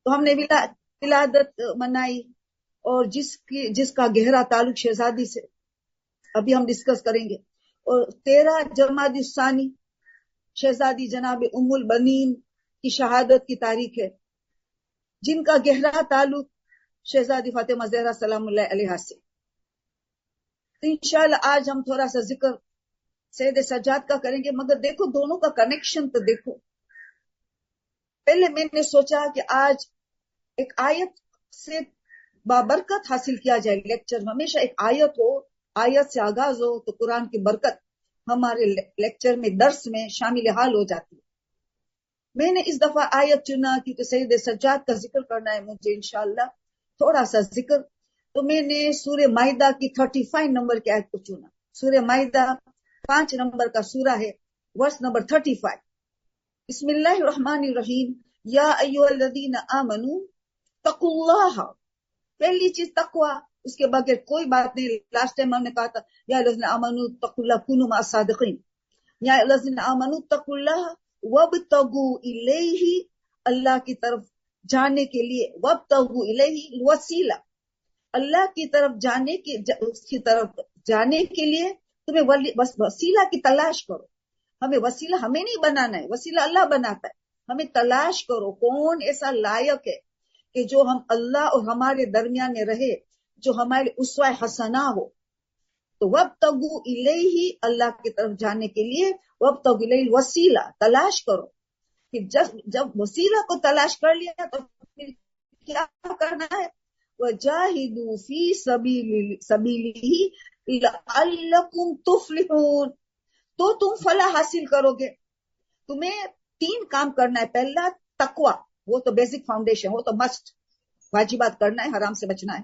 تو ہم نے ولادت منائی، اور جس کا گہرا تعلق شہزادی سے ابھی ہم ڈسکس کریں گے. اور 13 جمادی الثانی شہزادی جناب ام البنین کی شہادت کی تاریخ ہے، جن کا گہرا تعلق شہزادی فاطمہ زہرا سلام اللہ علیہا سے. تو انشاءاللہ آج ہم تھوڑا سا ذکر سید سجاد کا کریں گے، مگر دیکھو دونوں کا کنیکشن تو دیکھو. پہلے میں نے سوچا کہ آج ایک آیت سے بابرکت حاصل کیا جائے. لیکچر میں ہمیشہ ایک آیت ہو، آیت سے آغاز ہو تو قرآن کی برکت ہمارے لیکچر میں، درس میں شامل حال ہو جاتی ہے. میں نے اس دفعہ آیت چنا کیونکہ سید سجاد کا ذکر کرنا ہے مجھے انشاءاللہ تھوڑا سا ذکر. تو میں نے سورہ مائدہ کی 35 نمبر کی آیت کو چنا. سورہ مائدہ 5 نمبر کا سورہ ہے، ورس نمبر 35. بسم اللہ الرحمن الرحیم. یا ایھا الذین آمنوا اتقوا اللہ. پہلی چیز تقوی، اس کے بغیر کوئی بات نہیں. لاسٹ ٹائم ہم نے کہا تھا یا الذین آمنوا اتقوا اللہ کونوا مع الصادقین. یا الذین آمنوا اتقوا اللہ وابتغوا الیہ، اللہ کی طرف جانے کے لیے، وابتغوا الیہ الوسیلہ، اللہ کی طرف جانے کے، اس کی طرف جانے کے لیے تمہیں وسیلہ کی تلاش کرو. ہمیں وسیلہ ہمیں نہیں بنانا ہے، وسیلہ اللہ بناتا ہے. ہمیں تلاش کرو کون ایسا لائق ہے کہ جو ہم اللہ اور ہمارے درمیان رہے، جو ہمارے اسوہ حسنہ ہو. تو وابتغوا الیہ، اللہ کی طرف جانے کے لیے، وابتغوا الیہ الوسیلہ، تلاش کرو. کہ جب وسیلہ کو تلاش کر لیا تو پھر کیا کرنا ہے؟ وجاہدوا فی سبیلہ لعلکم تفلحون. تو تم فلاح حاصل کرو گے. تمہیں 3 کام کرنا ہے. پہلا تقوی، وہ تو بیسک فاؤنڈیشن، وہ تو مسٹ، واجبات کرنا ہے، حرام سے بچنا ہے.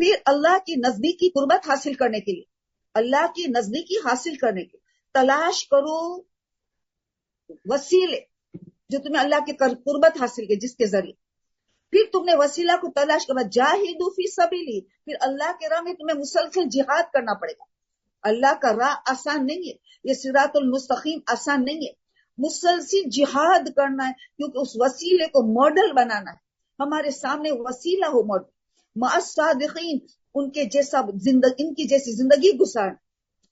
پھر اللہ کی نزدیکی قربت حاصل کرنے کے لیے، اللہ کی نزدیکی حاصل کرنے کے تلاش کرو وسیلے جو تمہیں اللہ کی قربت حاصل کے، جس کے ذریعے. پھر تم نے وسیلہ کو تلاش کرنا، جاہدوا فی سبیلہ، پھر اللہ کے راہ میں تمہیں مسلسل جہاد کرنا پڑے گا. اللہ کا راہ آسان نہیں ہے، یہ صراط المستقیم آسان نہیں ہے. مسلسل جہاد کرنا ہے، کیونکہ اس وسیلے کو ماڈل بنانا ہے. ہمارے سامنے وسیلہ ہو ماڈل، مع الصادقین، ان کے جیسا زندگی، ان کی جیسی زندگی گزارنا.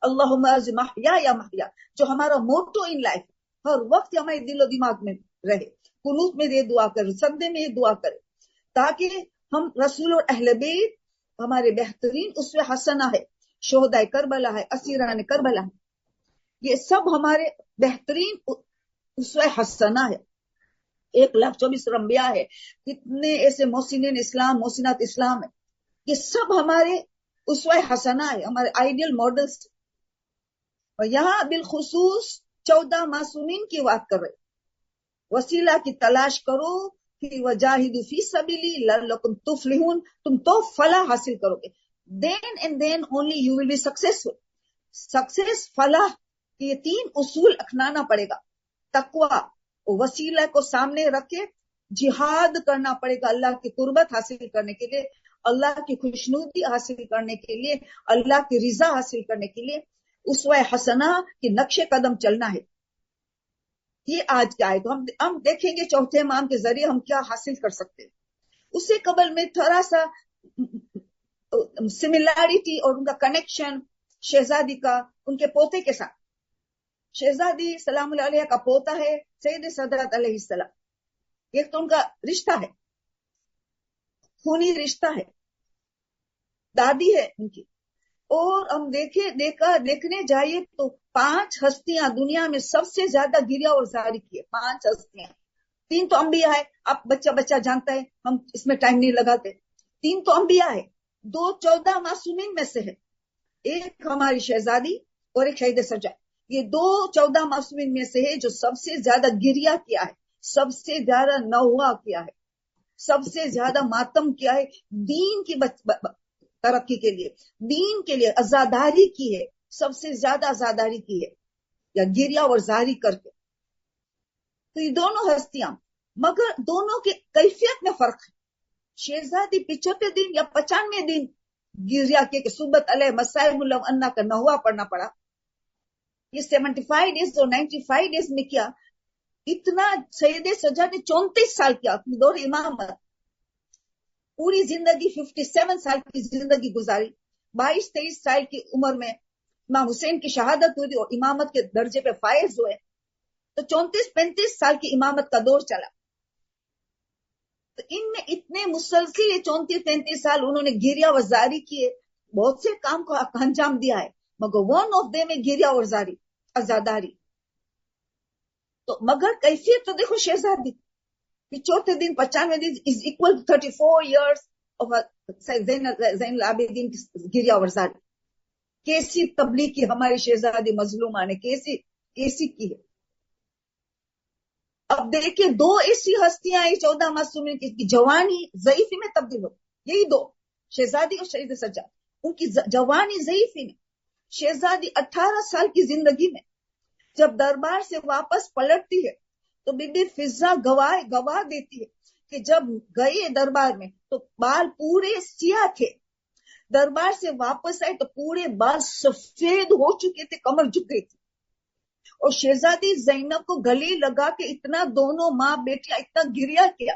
اللہم ارز محیا یا محیا، جو ہمارا موٹو ان لائف ہر وقت ہمارے دل و دماغ میں رہے. قنوت میں یہ دعا کرے، سجدے میں یہ دعا کرے، تاکہ ہم رسول اور اہل بیت ہمارے بہترین اسوہ حسنہ ہے، شہدائے کربلا ہے، اسیران کربلا ہے، یہ سب ہمارے بہترین اسوہ حسنہ ہے. 124 انبیاء ہے، کتنے ایسے محسنین اسلام، محسنات اسلام ہے، یہ سب ہمارے اسوہ حسنہ ہے، ہمارے آئیڈیل ماڈلز. اور یہاں بالخصوص 14 معصومین کی بات کر رہے. وسیلہ کی تلاش کرو، پھر وجاہدوا فی سبیلی لعلکم تفلحون، تم تو فلاح حاصل کرو گے. then and then only you will be successful. Success, فلاح، یہ 3 اصول اپنانا پڑے گا. تقوی، وسیلہ کو سامنے رکھ کے جہاد کرنا پڑے گا اللہ کی قربت حاصل کرنے کے لیے، اللہ کی خوشنودی حاصل کرنے کے لیے، اللہ کی رضا حاصل کرنے کے لیے اسوہ حسنہ کے نقش قدم چلنا ہے. یہ آج کیا ہے تو ہم دیکھیں گے چوتھے امام کے ذریعے ہم کیا حاصل کر سکتے ہیں. اس سے قبل میں تھوڑا سا سملیرٹی اور ان کا کنیکشن شہزادی کا ان کے پوتے کے ساتھ. شہزادی سلام اللہ علیہ کا پوتا ہے سید سادات علیہ السلام. ایک تو ان کا رشتہ ہے، خونی رشتہ ہے، دادی ہے ان کی. اور ہم دیکھنے جائیے تو 5 ہستیاں دنیا میں سب سے زیادہ گریا اور زاری کی ہے. 5 ہستیاں، 3 تو انبیاء ہے. اب بچہ جانتا ہے، ہم اس میں ٹائم نہیں لگاتے. 3 تو انبیاء ہے، 2 14 معصومین میں سے ہے. ایک ہماری شہزادی اور ایک شہید سجاد. یہ 2 14 معصومین میں سے ہے جو سب سے زیادہ گریا کیا ہے، سب سے زیادہ نوحہ کیا ہے، سب سے زیادہ ماتم کیا ہے دین کی ترقی کے لیے، دین کے لیے عزاداری کی ہے، سب سے زیادہ عزاداری کی ہے یا گریا اور زاری کر کے. تو یہ دونوں ہستیاں، مگر دونوں کے کیفیت میں فرق ہے. شہزادی 75 دن یا 95 دن گریا کے صبت علیہ مسائل انا کا نوحہ پڑھنا پڑا. یہ 75 ڈیز اور 95 ڈیز میں کیا. اتنا سید سجاد نے 34 سال کیا اپنے دور امامت. पूरी जिंदगी 57 साल की जिंदगी गुजारी। 22-23 साल की उम्र में इमाम हुसैन की शहादत हुई और इमामत के दर्जे पे फायज हुए। तो 34-35 साल की इमामत का दौर चला। तो इनमें इतने मुसलसिल 34-35 साल उन्होंने गिरिया वजारी किए, बहुत से काम को अंजाम दिया है, मगर वन ऑफ देम है गिरिया वजारी, आजादारी। तो मगर कैफियत तो देखो शहजादी कि चौथे दिन 95 दिन is equal to 34 years of Zainul Abidin गिरिया वजारी। कैसी तबलीग की हमारी शहजादी मजलूमा ने, कैसी कैसी की है। अब देखिए दो ऐसी हस्तियां आई 14 मासूमिन की जवानी ज़ईफी में तब्दील हो, यही दो, शहजादी और शहीद सज्जाद। उनकी जवानी ज़ईफी में, शहजादी 18 साल की जिंदगी में जब दरबार से वापस पलटती है तो बीबी फिजा गवाह देती है कि जब गए दरबार में तो बाल पूरे सियाह थे, दरबार से वापस आए तो पूरे बाल सफेद हो चुके थे, कमर झुक गई थी। और शहजादी ज़ैनब को गले लगा के इतना दोनों माँ बेटियां इतना गिरिया किया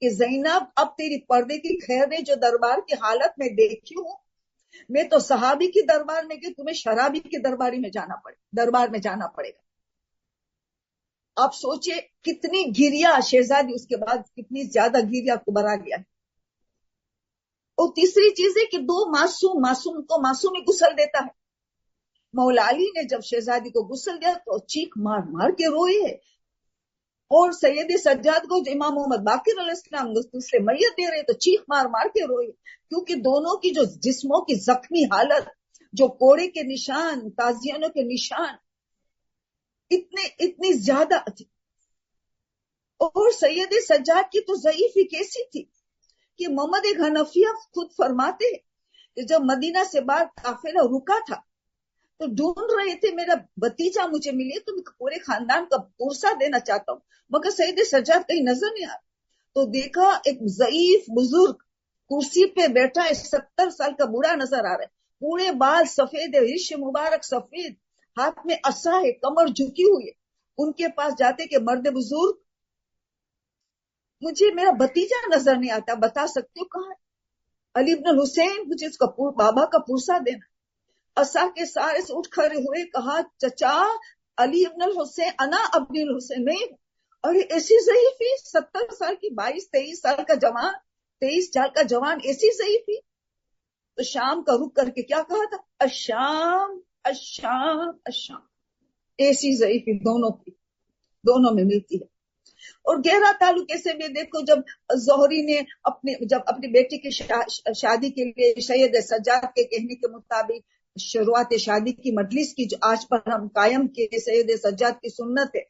कि ज़ैनब अब तेरी पर्दे की खैर जो दरबार की हालत में देखी हूं, मैं तो सहाबी की दरबार में गई, तुम्हें शराबी के दरबार में जाना पड़ेगा। आप सोचिए कितनी गिरिया शहजादी, उसके बाद कितनी ज्यादा गिरिया कुबरा गया है। और तीसरी चीज है कि दो मासूम को मासूम ही गुस्ल देता है। मौला अली ने जब शहजादी को गुस्ल दिया तो चीख मार मार के रोए है। और सैयद सज्जाद को जो इमाम मोहम्मद बाकिर अलैहिस्सलाम दूसरे मैयत दे रहे तो चीख मार मार के रोए, क्योंकि दोनों की जो जिस्मों की जख्मी हालत, जो कोड़े के निशान, ताजियानों के निशान इतनी ज्यादा थी। और सैयद सज्जाद की तो ज़ईफी कैसी थी कि मोहम्मद हनफिया खुद फरमाते कि जब मदीना से बाहर काफिला रुका था तो ढूंढ रहे थे मेरा भतीजा मुझे मिले तो मैं पूरे खानदान का पुरसा देना चाहता हूँ, मगर सैयद सज्जाद कहीं नजर नहीं आ। तो देखा एक ज़ईफ बुजुर्ग कुर्सी पे बैठा है, 70 साल का बूढ़ा नजर आ रहा है, पूरे बाल सफेद है, रिश मुबारक सफेद, हाथ में असा है, कमर झुकी हुई है। उनके पास जाते कि मर्द बुजुर्ग मुझे मेरा भतीजा नजर नहीं आता, बता सकते हो कहाँ है? अली इब्न हुसैन, मुझे उसका बाबा का पुरसा देना। असा के सारे से उठ खड़े हुए, कहा चचा अली इब्न हुसैन, अना अब्दुल हुसैन नहीं। अरे ऐसी ज़ईफी, 70 साल की, 22-23 साल का जवान, 23 साल का जवान, ऐसी ज़ईफी। तो शाम का रुक करके क्या कहा था, अशाम अशाम अशाम। ऐसी ज़ईफी दोनों में मिलती है। और गहरा ताल्लुक ऐसे भी देखो, जब जोहरी ने अपनी बेटी की शादी के लिए सैयद सज्जाद के कहने के मुताबिक शुरुआत शादी की मजलिस की, जो आज पर हम कायम किए, सैयद सज्जाद की सुन्नत है।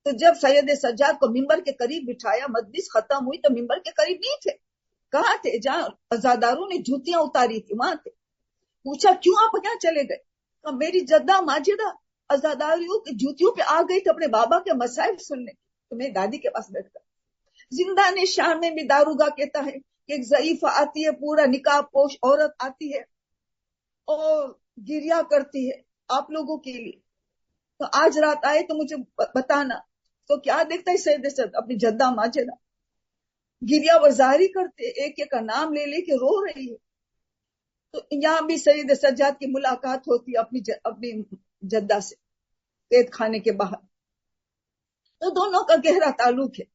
तो जब सैयद सज्जाद को मिंबर के करीब बिठाया, मजलिस खत्म हुई तो मिंबर के करीब नहीं थे, कहाँ थे? जहाँ अजादारों ने जूतियां उतारी थी वहां थे। पूछा क्यों आप यहाँ चले गए? तो मेरी जद्दा माजिदा अजादारियों की जूतियों पे आ गई थे अपने बाबा के मसाइल सुनने, तो मैं दादी के पास बैठकर। जिंदा ने शान में भी दारूगा कहता है कि एक ज़ईफा आती है, पूरा निकाब पोश औरत आती है और गिरिया करती है आप लोगों के लिए, तो आज रात आए तो मुझे बताना। तो क्या देखता है सैयद सज्जाद, अपनी जद्दा माजिदा गिरिया वजारी करते, एक एक का नाम ले लेके रो रही है। तो यहाँ भी सैयद सज्जाद की मुलाकात होती है अपनी जद्दा से कैद खाने के बाहर। तो दोनों का गहरा ताल्लुक है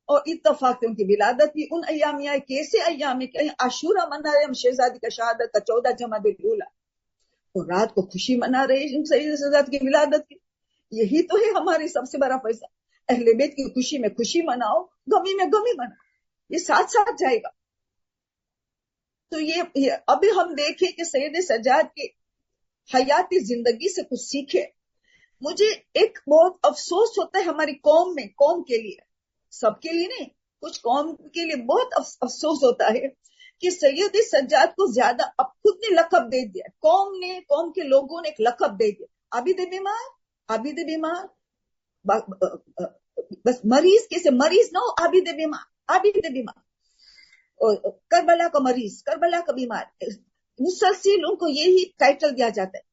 और इत्तफाक उनकी विलादत भी उन अयाम में आई। कैसे अयाम में आशूरा मना रहे हम, शहजादी का शहादत का 14 जमादुल ऊला, तो रात को खुशी मना रहे सैयद सज्जाद की विलादत की। यही तो है हमारी सबसे बड़ा फैसला, अहले बैत की खुशी में खुशी मनाओ, गमी में गमी मनाओ, ये साथ साथ जाएगा। तो ये अभी हम देखें कि सैयद सज्जाद की हयाती जिंदगी से कुछ सीखे। मुझे एक बहुत अफसोस होता है हमारी कौम में, कौम के लिए, सबके लिए नहीं, कुछ कौम के लिए बहुत अफसोस होता है कि सैयद सज्जाद को ज्यादा अब खुद ने लकब दे दिया, कौम के लोगों ने एक लकब दे दिया, आबिद बीमार, बस मरीज, कैसे मरीज ना हो, आबिद बीमार, करबला का मरीज, करबला का बीमार, मुसलसिल उनको यही टाइटल दिया जाता है।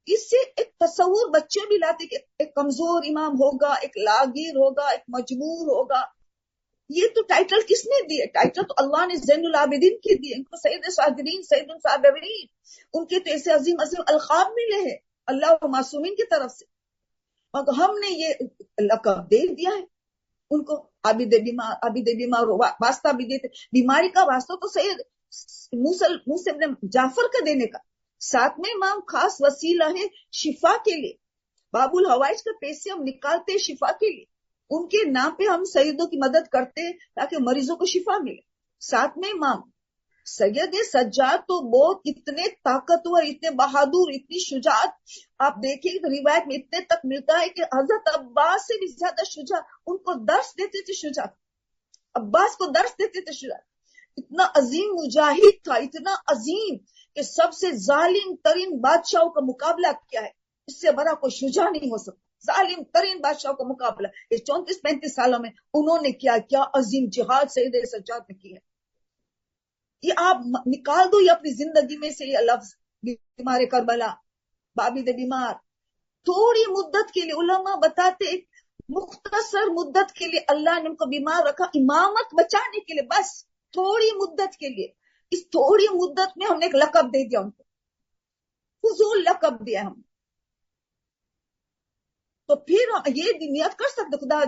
इससे एक तस्वुर बच्चे भी लाते कि एक कमजोर इमाम होगा, एक लागिर होगा, एक मजबूर होगा, یہ تو ٹائٹل کس نے دیے؟ ٹائٹل تو اللہ نے زین العابدین کے دیے، ان کو سید صادرین، سید الصابرین، ان کے تو ایسے عظیم عظیم القاب ملے ہیں اللہ و معصومین کی طرف سے، مگر ہم نے یہ لقب دے دیا ہے ان کو۔ عابد بیمار واسطہ بھی دیتے، بیماری کا واسطہ تو سید موسیٰ ابن جعفر کا دینے کا، ساتویں امام خاص وسیلہ ہے شفا کے لیے، باب الحوائج کا پیسے ہم نکالتے شفا کے لیے، ان کے نام پہ ہم سیدوں کی مدد کرتے تاکہ مریضوں کو شفا ملے۔ ساتویں امام سید سجاد تو بہت اتنے طاقتور، اتنے بہادر، اتنی شجاعت، آپ دیکھیں روایت میں اتنے تک ملتا ہے کہ حضرت عباس سے بھی زیادہ شجاع، ان کو درس دیتے تھے شجاعت، عباس کو درس دیتے تھے شجاعت، اتنا عظیم مجاہد تھا، اتنا عظیم کہ سب سے ظالم ترین بادشاہوں کا مقابلہ کیا ہے، اس سے بڑا کوئی شجاع نہیں ہو سکتا، ظالم ترین بادشاہوں کا مقابلہ یہ 34-35 سالوں میں انہوں نے کیا عظیم جہاد سید سجاد نے کیا۔ یہ آپ نکال دو یہ اپنی زندگی میں سے یہ لفظ بیمار کربلا، بابد بیمار، تھوڑی مدت کے لیے علماء بتاتے مختصر مدت کے لیے اللہ نے ان کو بیمار رکھا امامت بچانے کے لیے، بس تھوڑی مدت کے لیے، اس تھوڑی مدت میں ہم نے ایک لقب دے دیا ان کو، فضول لقب دیا ہم، تو پھر یہ نیت کر سکتے خدا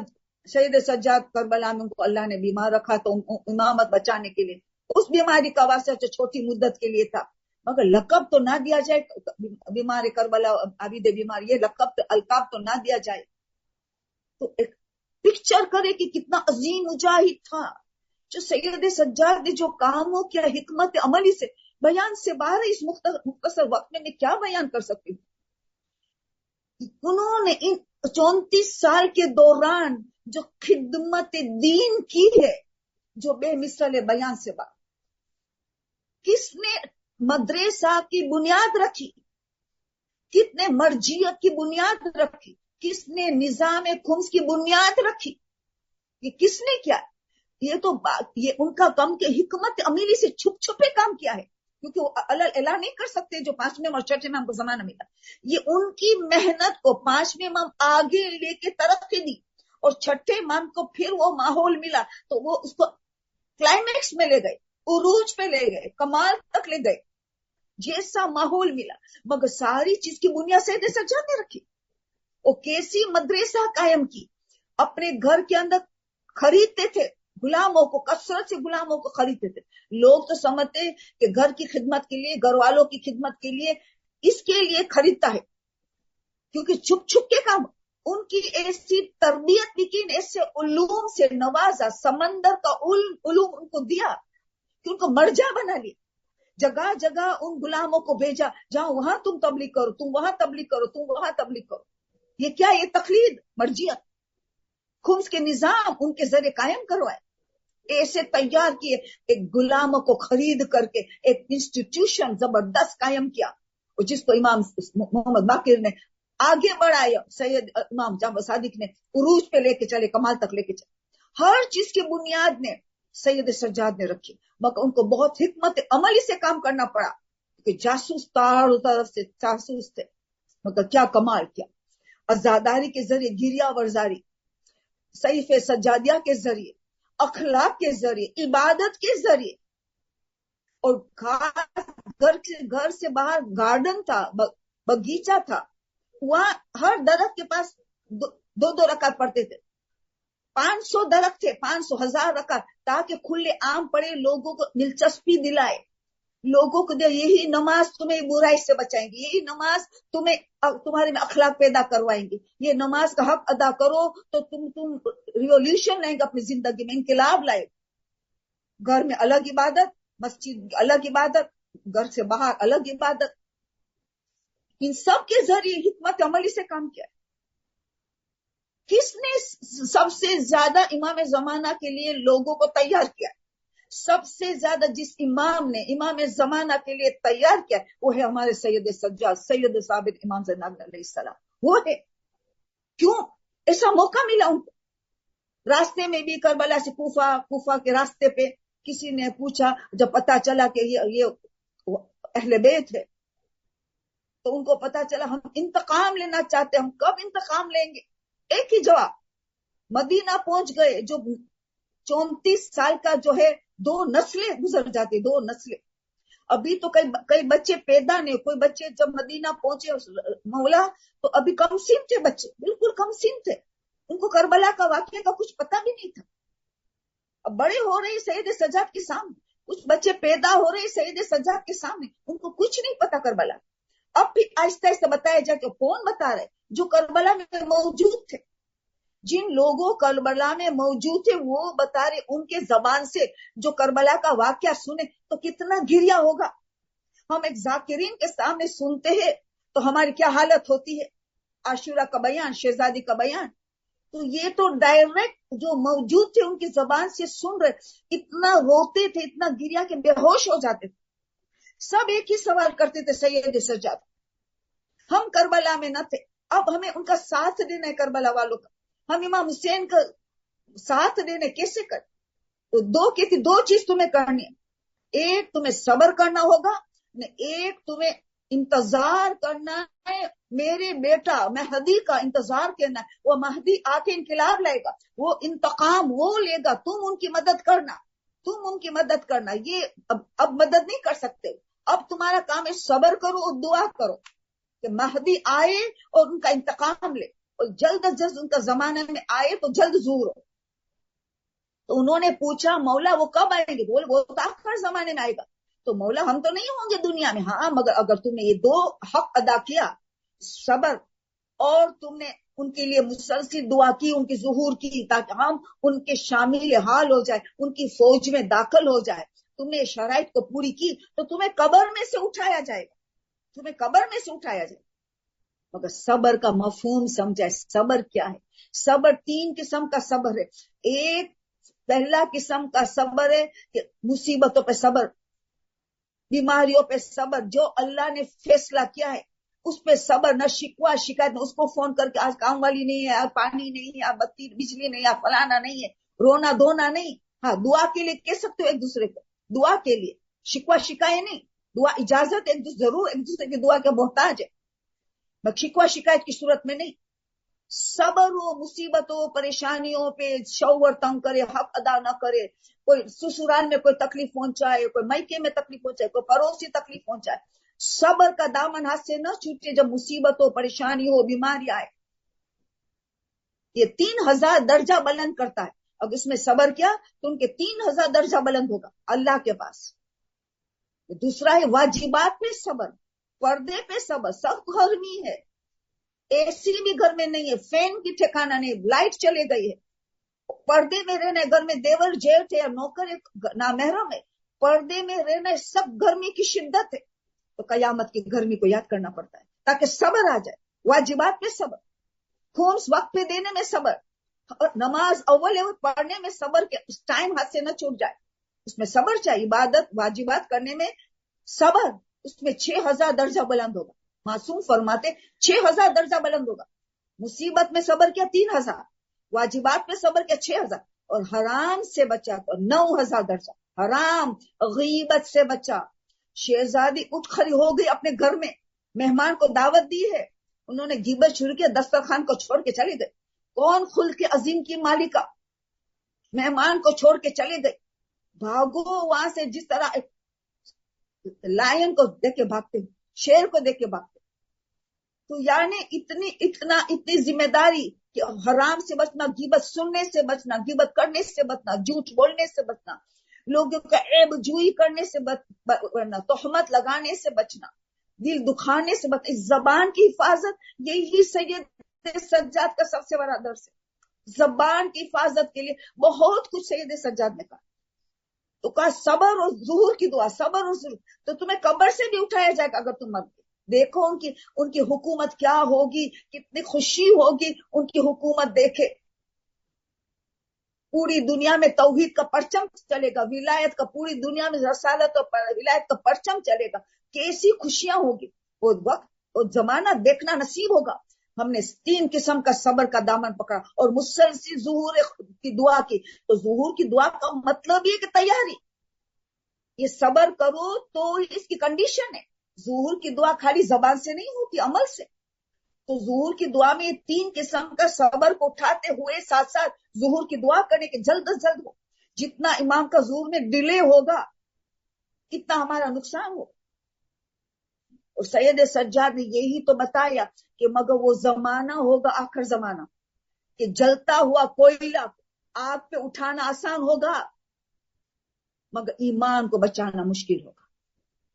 شہید سجاد کربلا میں ان کو اللہ نے بیمار رکھا تو امامت بچانے کے لیے، اس بیماری کا واسطہ جو چھوٹی مدت کے لیے تھا، مگر لقب تو نہ دیا جائے بیمار کربلا عابد بیمار، یہ لقب تو القاب تو نہ دیا جائے۔ تو ایک پکچر کرے کہ کتنا عظیم مجاہد تھا جو سید سجاد نے جو کاموں کیا حکمت عملی سے بیان سے باہر اس مختصر وقت میں کیا بیان کر سکتی ہوں۔ انہوں نے ان 34 سال کے دوران جو خدمت دین کی ہے جو بے مثل بیان سے باہر، کس نے مدرسہ کی بنیاد رکھی، کتنے مرجعیت کی بنیاد رکھی، کس نے نظام خمس کی بنیاد رکھی، یہ کس نے کیا؟ یہ تو یہ ان کا کام کے حکمت عملی سے چھپ چھپے کام کیا ہے، کیونکہ وہ اعلان نہیں کر سکتے جو 5ویں اور 6ویں امام کو زمانہ ملا، یہ ان کی محنت کو 5ویں امام آگے لے کے ترقی دی اور 6ٹھے امام کو پھر وہ ماحول ملا تو وہ اس کو کلائمیکس میں لے گئے، عروج پہ لے گئے، کمال تک لے گئے، جیسا ماحول ملا، مگر ساری چیز کی بنیاد سید سجاد نے رکھی۔ وہ کیسی مدرسہ قائم کی، اپنے گھر کے اندر خریدتے تھے غلاموں کو، کثرت سے غلاموں کو خریدتے تھے، لوگ تو سمجھتے کہ گھر کی خدمت کے لیے، گھر والوں کی خدمت کے لیے، اس کے لیے خریدتا ہے، کیونکہ چھپ چھپ کے کام، ان کی ایسی تربیت بھی کی، ایسے علوم سے نوازا، سمندر کا علوم ان کو دیا کہ ان کو مرجع بنا لیا، جگہ جگہ ان غلاموں کو بھیجا، جہاں وہاں تم تبلیغ کرو، تم وہاں تبلیغ کرو، تم وہاں تبلیغ کرو، یہ کیا؟ یہ تقلید، مرجعیت، خمس کے نظام ان کے ذریعے قائم کروائے، ایسے تیار کیے، ایک غلاموں کو خرید کر کے ایک انسٹیٹیوشن زبردست قائم کیا، اور جس کو امام محمد باقر نے آگے بڑھایا، سید امام جعفر صادق نے عروج پہ لے کے چلے، کمال تک لے کے چلے، ہر چیز کی بنیاد نے سید سجاد نے رکھی، مگر ان کو بہت حکمت عملی سے کام کرنا پڑا، کہ جاسوس چاروں طرف سے جاسوس تھے، مگر کیا کمال کیا، عزاداری کے ذریعے، گریہ ورزاری، صحیف سجادیہ کے ذریعے، اخلاق کے ذریعے، عبادت کے ذریعے، اور گھر سے باہر گارڈن تھا، باغیچہ تھا، وہاں ہر درخت کے پاس 2 رکعت پڑھتے تھے، 500 درخت تھے، 500 1000 رکعت، تاکہ کھلے عام پڑے، لوگوں کو دلچسپی دلائے، لوگوں کو دے یہی نماز تمہیں برائی سے بچائیں گی، یہی نماز تمہارے میں اخلاق پیدا کروائیں گی، یہ نماز کا حق ادا کرو تو تم ریولیوشن لائیں گے اپنی زندگی میں، انقلاب لائے، گھر میں الگ عبادت، مسجد الگ عبادت، گھر سے باہر الگ عبادت، ان سب کے ذریعے حکمت عملی سے کام کیا ہے۔ کس نے سب سے زیادہ امام زمانہ کے لیے لوگوں کو تیار کیا؟ سب سے زیادہ جس امام نے امام زمانہ کے لیے تیار کیا وہ ہے ہمارے سید سجاد، سید ثابت امام زین العابدین علیہ السلام، وہ ہے۔ کیوں ایسا موقع ملا ان کو؟ راستے میں بھی کربلا سے کوفہ کے راستے پہ کسی نے پوچھا، جب پتا چلا کہ یہ اہل بیت ہے، تو ان کو پتا چلا ہم انتقام لینا چاہتے، ہم کب انتقام لیں گے؟ ایک ہی جواب، مدینہ پہنچ گئے، جو 34 साल का जो है 2 नस्लें गुजर जाती, 2 नस्लें। अभी तो कई बच्चे पैदा नहीं, कोई बच्चे जब मदीना पहुंचे मौला तो अभी कमसीन थे बच्चे, बिल्कुल कमसीन थे, उनको करबला का वाकया का कुछ पता भी नहीं था। अब बड़े हो रहे सैयद सज्जाद के सामने, कुछ बच्चे पैदा हो रहे सैयद सज्जाद के सामने, उनको कुछ नहीं पता करबला। अब भी आहिस्ता आहिस्ता बताया जाए कि कौन बता रहे, जो करबला में मौजूद थे, जिन लोगों करबला में मौजूद थे वो बता रहे, उनके जबान से जो करबला का वाकया सुने तो कितना गिरिया होगा। हम एक जाकिरीन के सामने सुनते हैं तो हमारी क्या हालत होती है। आशुरा का बयान, शहजादी का बयान, तो ये तो डायरेक्ट जो मौजूद थे उनकी जबान से सुन रहे, इतना रोते थे, इतना गिरिया के बेहोश हो जाते थे। सब एक ही सवाल करते थे, सैयद सज्जाद हम करबला में न थे, अब हमें उनका साथ देना है, करबला वालों का, हम इमाम हुसैन का साथ देने कैसे कर। तो दो चीज तुम्हें करनी है, एक तुम्हें सब्र करना होगा, एक तुम्हें इंतजार करना है, मेरे बेटा महदी का इंतजार करना है। वो महदी आके इनकलाब लाएगा, वो इंतकाम वो लेगा, तुम उनकी मदद करना। ये अब मदद नहीं कर सकते, अब तुम्हारा काम है सब्र करो और दुआ करो कि महदी आए और उनका इंतकाम ले, और जल्द अज जल्द उनका जमाने में आए तो जल्द ज़ूर हो। तो उन्होंने पूछा मौला वो कब आएंगे, बोले वो तो आखिर जमाने में आएगा। तो मौला हम तो नहीं होंगे दुनिया में, हाँ मगर अगर तुमने ये 2 हक अदा किया, सब्र और तुमने उनके लिए मुसलसल दुआ की, उनकी ज़ुहूर की, ताकि हम उनके शामिल हाल हो जाए, उनकी फौज में दाखिल हो जाए, तुमने शराइत को पूरी की तो तुम्हें कब्र में से उठाया जाएगा, मगर सब्र का मफहूम समझाए। सब्र क्या है? सब्र 3 किस्म का सब्र है। एक पहला किस्म का सब्र है कि मुसीबतों पे सब्र, बीमारियों पे सब्र, जो अल्लाह ने फैसला किया है उस पे सब्र, न शिकवा शिकायत, न उसको फोन करके आज काम वाली नहीं है, आज पानी नहीं है, आज बत्ती बिजली नहीं है, आज फलाना नहीं है, रोना धोना नहीं। हाँ दुआ के लिए कह सकते हो एक दूसरे को, दुआ के लिए, शिकवा शिकायत नहीं, दुआ इजाजत जरूर एक दूसरे की दुआ के मोहताज है, शिकवा शिकायत की सूरत में नहीं। सब्र हो मुसीबतों परेशानियों पे, शौहर तंग करे, हक अदा न करे, कोई ससुराल में कोई तकलीफ पहुंचाए, कोई मायके में तकलीफ पहुंचाए, कोई पड़ोसी तकलीफ पहुंचाए, सब्र का दामन हाथ से न छूटे जब मुसीबत हो, परेशानी हो, बीमारी आए। ये 3000 दर्जा बुलंद करता है। अब इसमें सब्र किया तो उनके 3000 दर्जा बुलंद होगा अल्लाह के पास। दूसरा है वाजिबात पे सब्र, पर्दे पे सब्र। सब गर्मी है, एसी भी घर में नहीं है, फैन की ठिकाना नहीं, लाइट चले गई है, पर्दे में रहना है, घर में देवर जेठ है, नौकर है, नामहरम है, पर्दे में रहना है, सब गर्मी की शिद्दत है, तो कयामत की गर्मी को याद करना पड़ता है ताकि सब्र आ जाए। वाजिबात पे सब्र, खून वक्त पे देने में सब्र, और नमाज अव्वल पढ़ने में सब्र के टाइम हाथ से न छूट जाए, उसमें सब्र चाहिए। इबादत वाजिबात करने में सब्र, उसमें 6000 दर्जा बुलंद होगा। मासूम फरमाते 6000 दर्जा बुलंद होगा। मुसीबत में सब्र किया 3000, वाजिबात में सब्र किया 6000, और हराम से बचा तो 9000 दर्जा। हराम गीबत से बचा। शहजादी उठ खड़ी हो गई अपने घर में, मेहमान को दावत दी है, उन्होंने गीबत शुरू किया, दस्तरखान को छोड़ के चले गए। कौन खुल के अजीम की मालिका मेहमान को छोड़ के चले गए, भागो वहां से, जिस तरह लायन को देख के भागते, शेर को देख के भागते। तो यानी इतनी जिम्मेदारी कि हराम से बचना, गीबत सुनने से बचना, गीबत करने से बचना, झूठ बोलने से बचना, लोगों का ऐब जुई करने से बचना, तोहमत लगाने से बचना, दिल दुखाने से बचना, इस जबान की हिफाजत, यही सैयद सज्जाद का सबसे बड़ा दर्स है। जबान की हिफाजत के लिए बहुत कुछ सैयद सज्जाद ने कहा। तो कहा सब्र और ज़ुहूर की दुआ, सब्र और ज़ुहूर, तो तुम्हें कब्र से भी उठाया जाएगा अगर तुम मर गए। देखो उनकी हुकूमत क्या होगी, कितनी खुशी होगी उनकी हुकूमत देखे। पूरी दुनिया में तौहीद का परचम चलेगा, विलायत का, पूरी दुनिया में रसालत और विलायत का परचम चलेगा। कैसी खुशियां होगी वो वक्त, वो जमाना देखना नसीब होगा। हमने 3 किस्म का सब्र का दामन पकड़ा और मुसलसल ज़ुहूर की दुआ की। तो ज़ुहूर की दुआ का मतलब ये कि तैयारी, ये सब्र करो तो इसकी कंडीशन है। ज़ुहूर की दुआ खाली जबान से नहीं होती, अमल से। तो ज़ुहूर की दुआ में 3 किस्म का सब्र को उठाते हुए साथ साथ ज़ुहूर की दुआ करने के जल्द अज जल्द हो। جتنا امام کا ظہور میں ڈیلے ہوگا اتنا ہمارا نقصان ہو. اور سید سجاد نے یہی تو بتایا کہ مگر وہ زمانہ ہوگا آخر زمانہ کہ جلتا ہوا کوئلہ آگ پہ اٹھانا آسان ہوگا مگر ایمان کو بچانا مشکل ہوگا.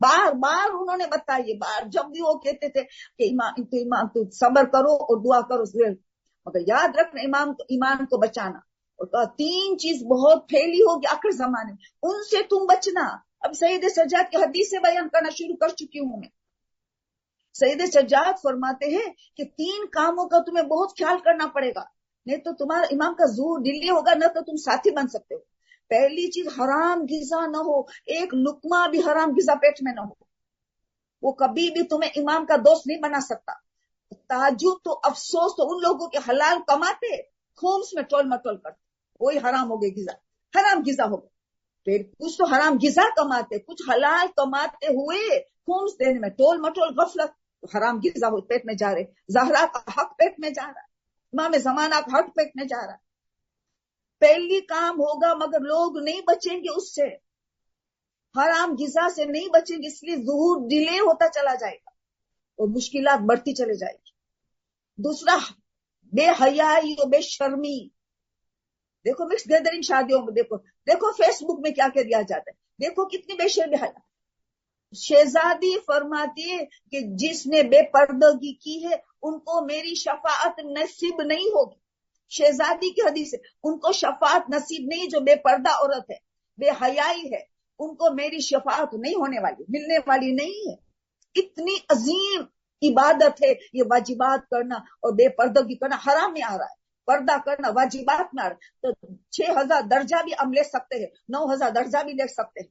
بار بار انہوں نے بتایا، بار جب بھی وہ کہتے تھے کہ ایمان تو صبر کرو اور دعا کرو، مگر یاد رکھنا ایمان کو بچانا. اور 3 چیز بہت پھیلی ہوگی آخر زمانے میں، ان سے تم بچنا. اب سید سجاد کی حدیث بیان کرنا شروع کر چکی ہوں میں. سید سجاد فرماتے ہیں کہ 3 کاموں کا تمہیں بہت خیال کرنا پڑے گا، نہیں تو تمہارا امام کا ظہور ڈیلے ہوگا، نہ تو تم ساتھی بن سکتے ہو. پہلی چیز حرام غذا نہ ہو، ایک لقمہ بھی حرام غذا پیٹ میں نہ ہو. وہ کبھی بھی تمہیں امام کا دوست نہیں بنا سکتا. تعجب تو افسوس تو ان لوگوں کے حلال کماتے خمس میں ٹول مٹول کرتے، وہی حرام ہو گئے غذا، حرام غذا ہو گئے. پھر کچھ تو حرام غذا کماتے، کچھ حلال کماتے ہوئے خمس دینے میں ٹول مٹول غفلت، حرام غذا ہو پیٹ میں جا رہے. زہرا کا حق پیٹ میں جا رہا ہے، امام زمانہ کا حق پیٹ میں جا رہا ہے. پہلی کام ہوگا مگر لوگ نہیں بچیں گے اس سے، حرام غذا سے نہیں بچیں گے، اس لیے ظہور ڈیلے ہوتا چلا جائے گا اور مشکلات بڑھتی چلے جائے گی. دوسرا بے حیائی اور بے شرمی. دیکھو مکس گیدرنگ شادیوں میں دیکھو فیس بک میں کیا کیا دیا جاتا ہے، دیکھو کتنی بے شرمی حیا. شہزادی فرماتی ہے کہ جس نے بے پردگی کی ہے ان کو میری شفاعت نصیب نہیں ہوگی. شہزادی کی حدیث ہے، ان کو شفاعت نصیب نہیں جو بے پردہ عورت ہے، بے حیائی ہے، ان کو میری شفاعت نہیں ہونے والی، ملنے والی نہیں ہے. اتنی عظیم عبادت ہے یہ، واجبات کرنا اور بے پردگی کرنا حرام میں آ رہا ہے، پردہ کرنا واجبات میں آ رہا ہے. تو 6000 درجہ بھی ہم لے سکتے ہیں، 9000 درجہ بھی لے سکتے ہیں.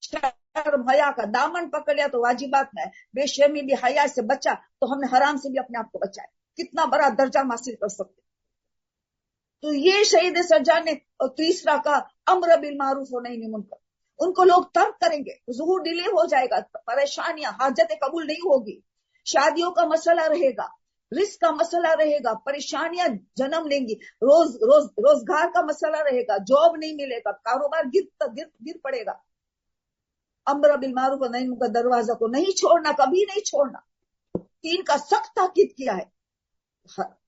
شرم حیا کا دامن پکڑ لیا تو واجبات میں ہے، بے شرمی بھی حیا سے بچا تو ہم نے حرام سے بھی اپنے آپ کو بچایا. کتنا بڑا درجہ ہم حاصل کر سکتے. تو یہ شہید سجاد نے. اور تیسرا کا امر بالمعروف و نہی عن المنکر، ان کو لوگ ترک کریں گے، ظہور ڈیلے ہو جائے گا، پریشانیاں، حاجتیں قبول نہیں ہوگی، شادیوں کا مسئلہ رہے گا، رزق کا مسئلہ رہے گا، پریشانیاں جنم لیں گی، روزگار کا مسئلہ رہے گا، جاب نہیں ملے گا، کاروبار گر پڑے گا. امر بالمعروف و نہی عن المنکر کا دروازہ کو نہیں چھوڑنا، کبھی نہیں چھوڑنا. 3 کا سخت تاکید کیا ہے.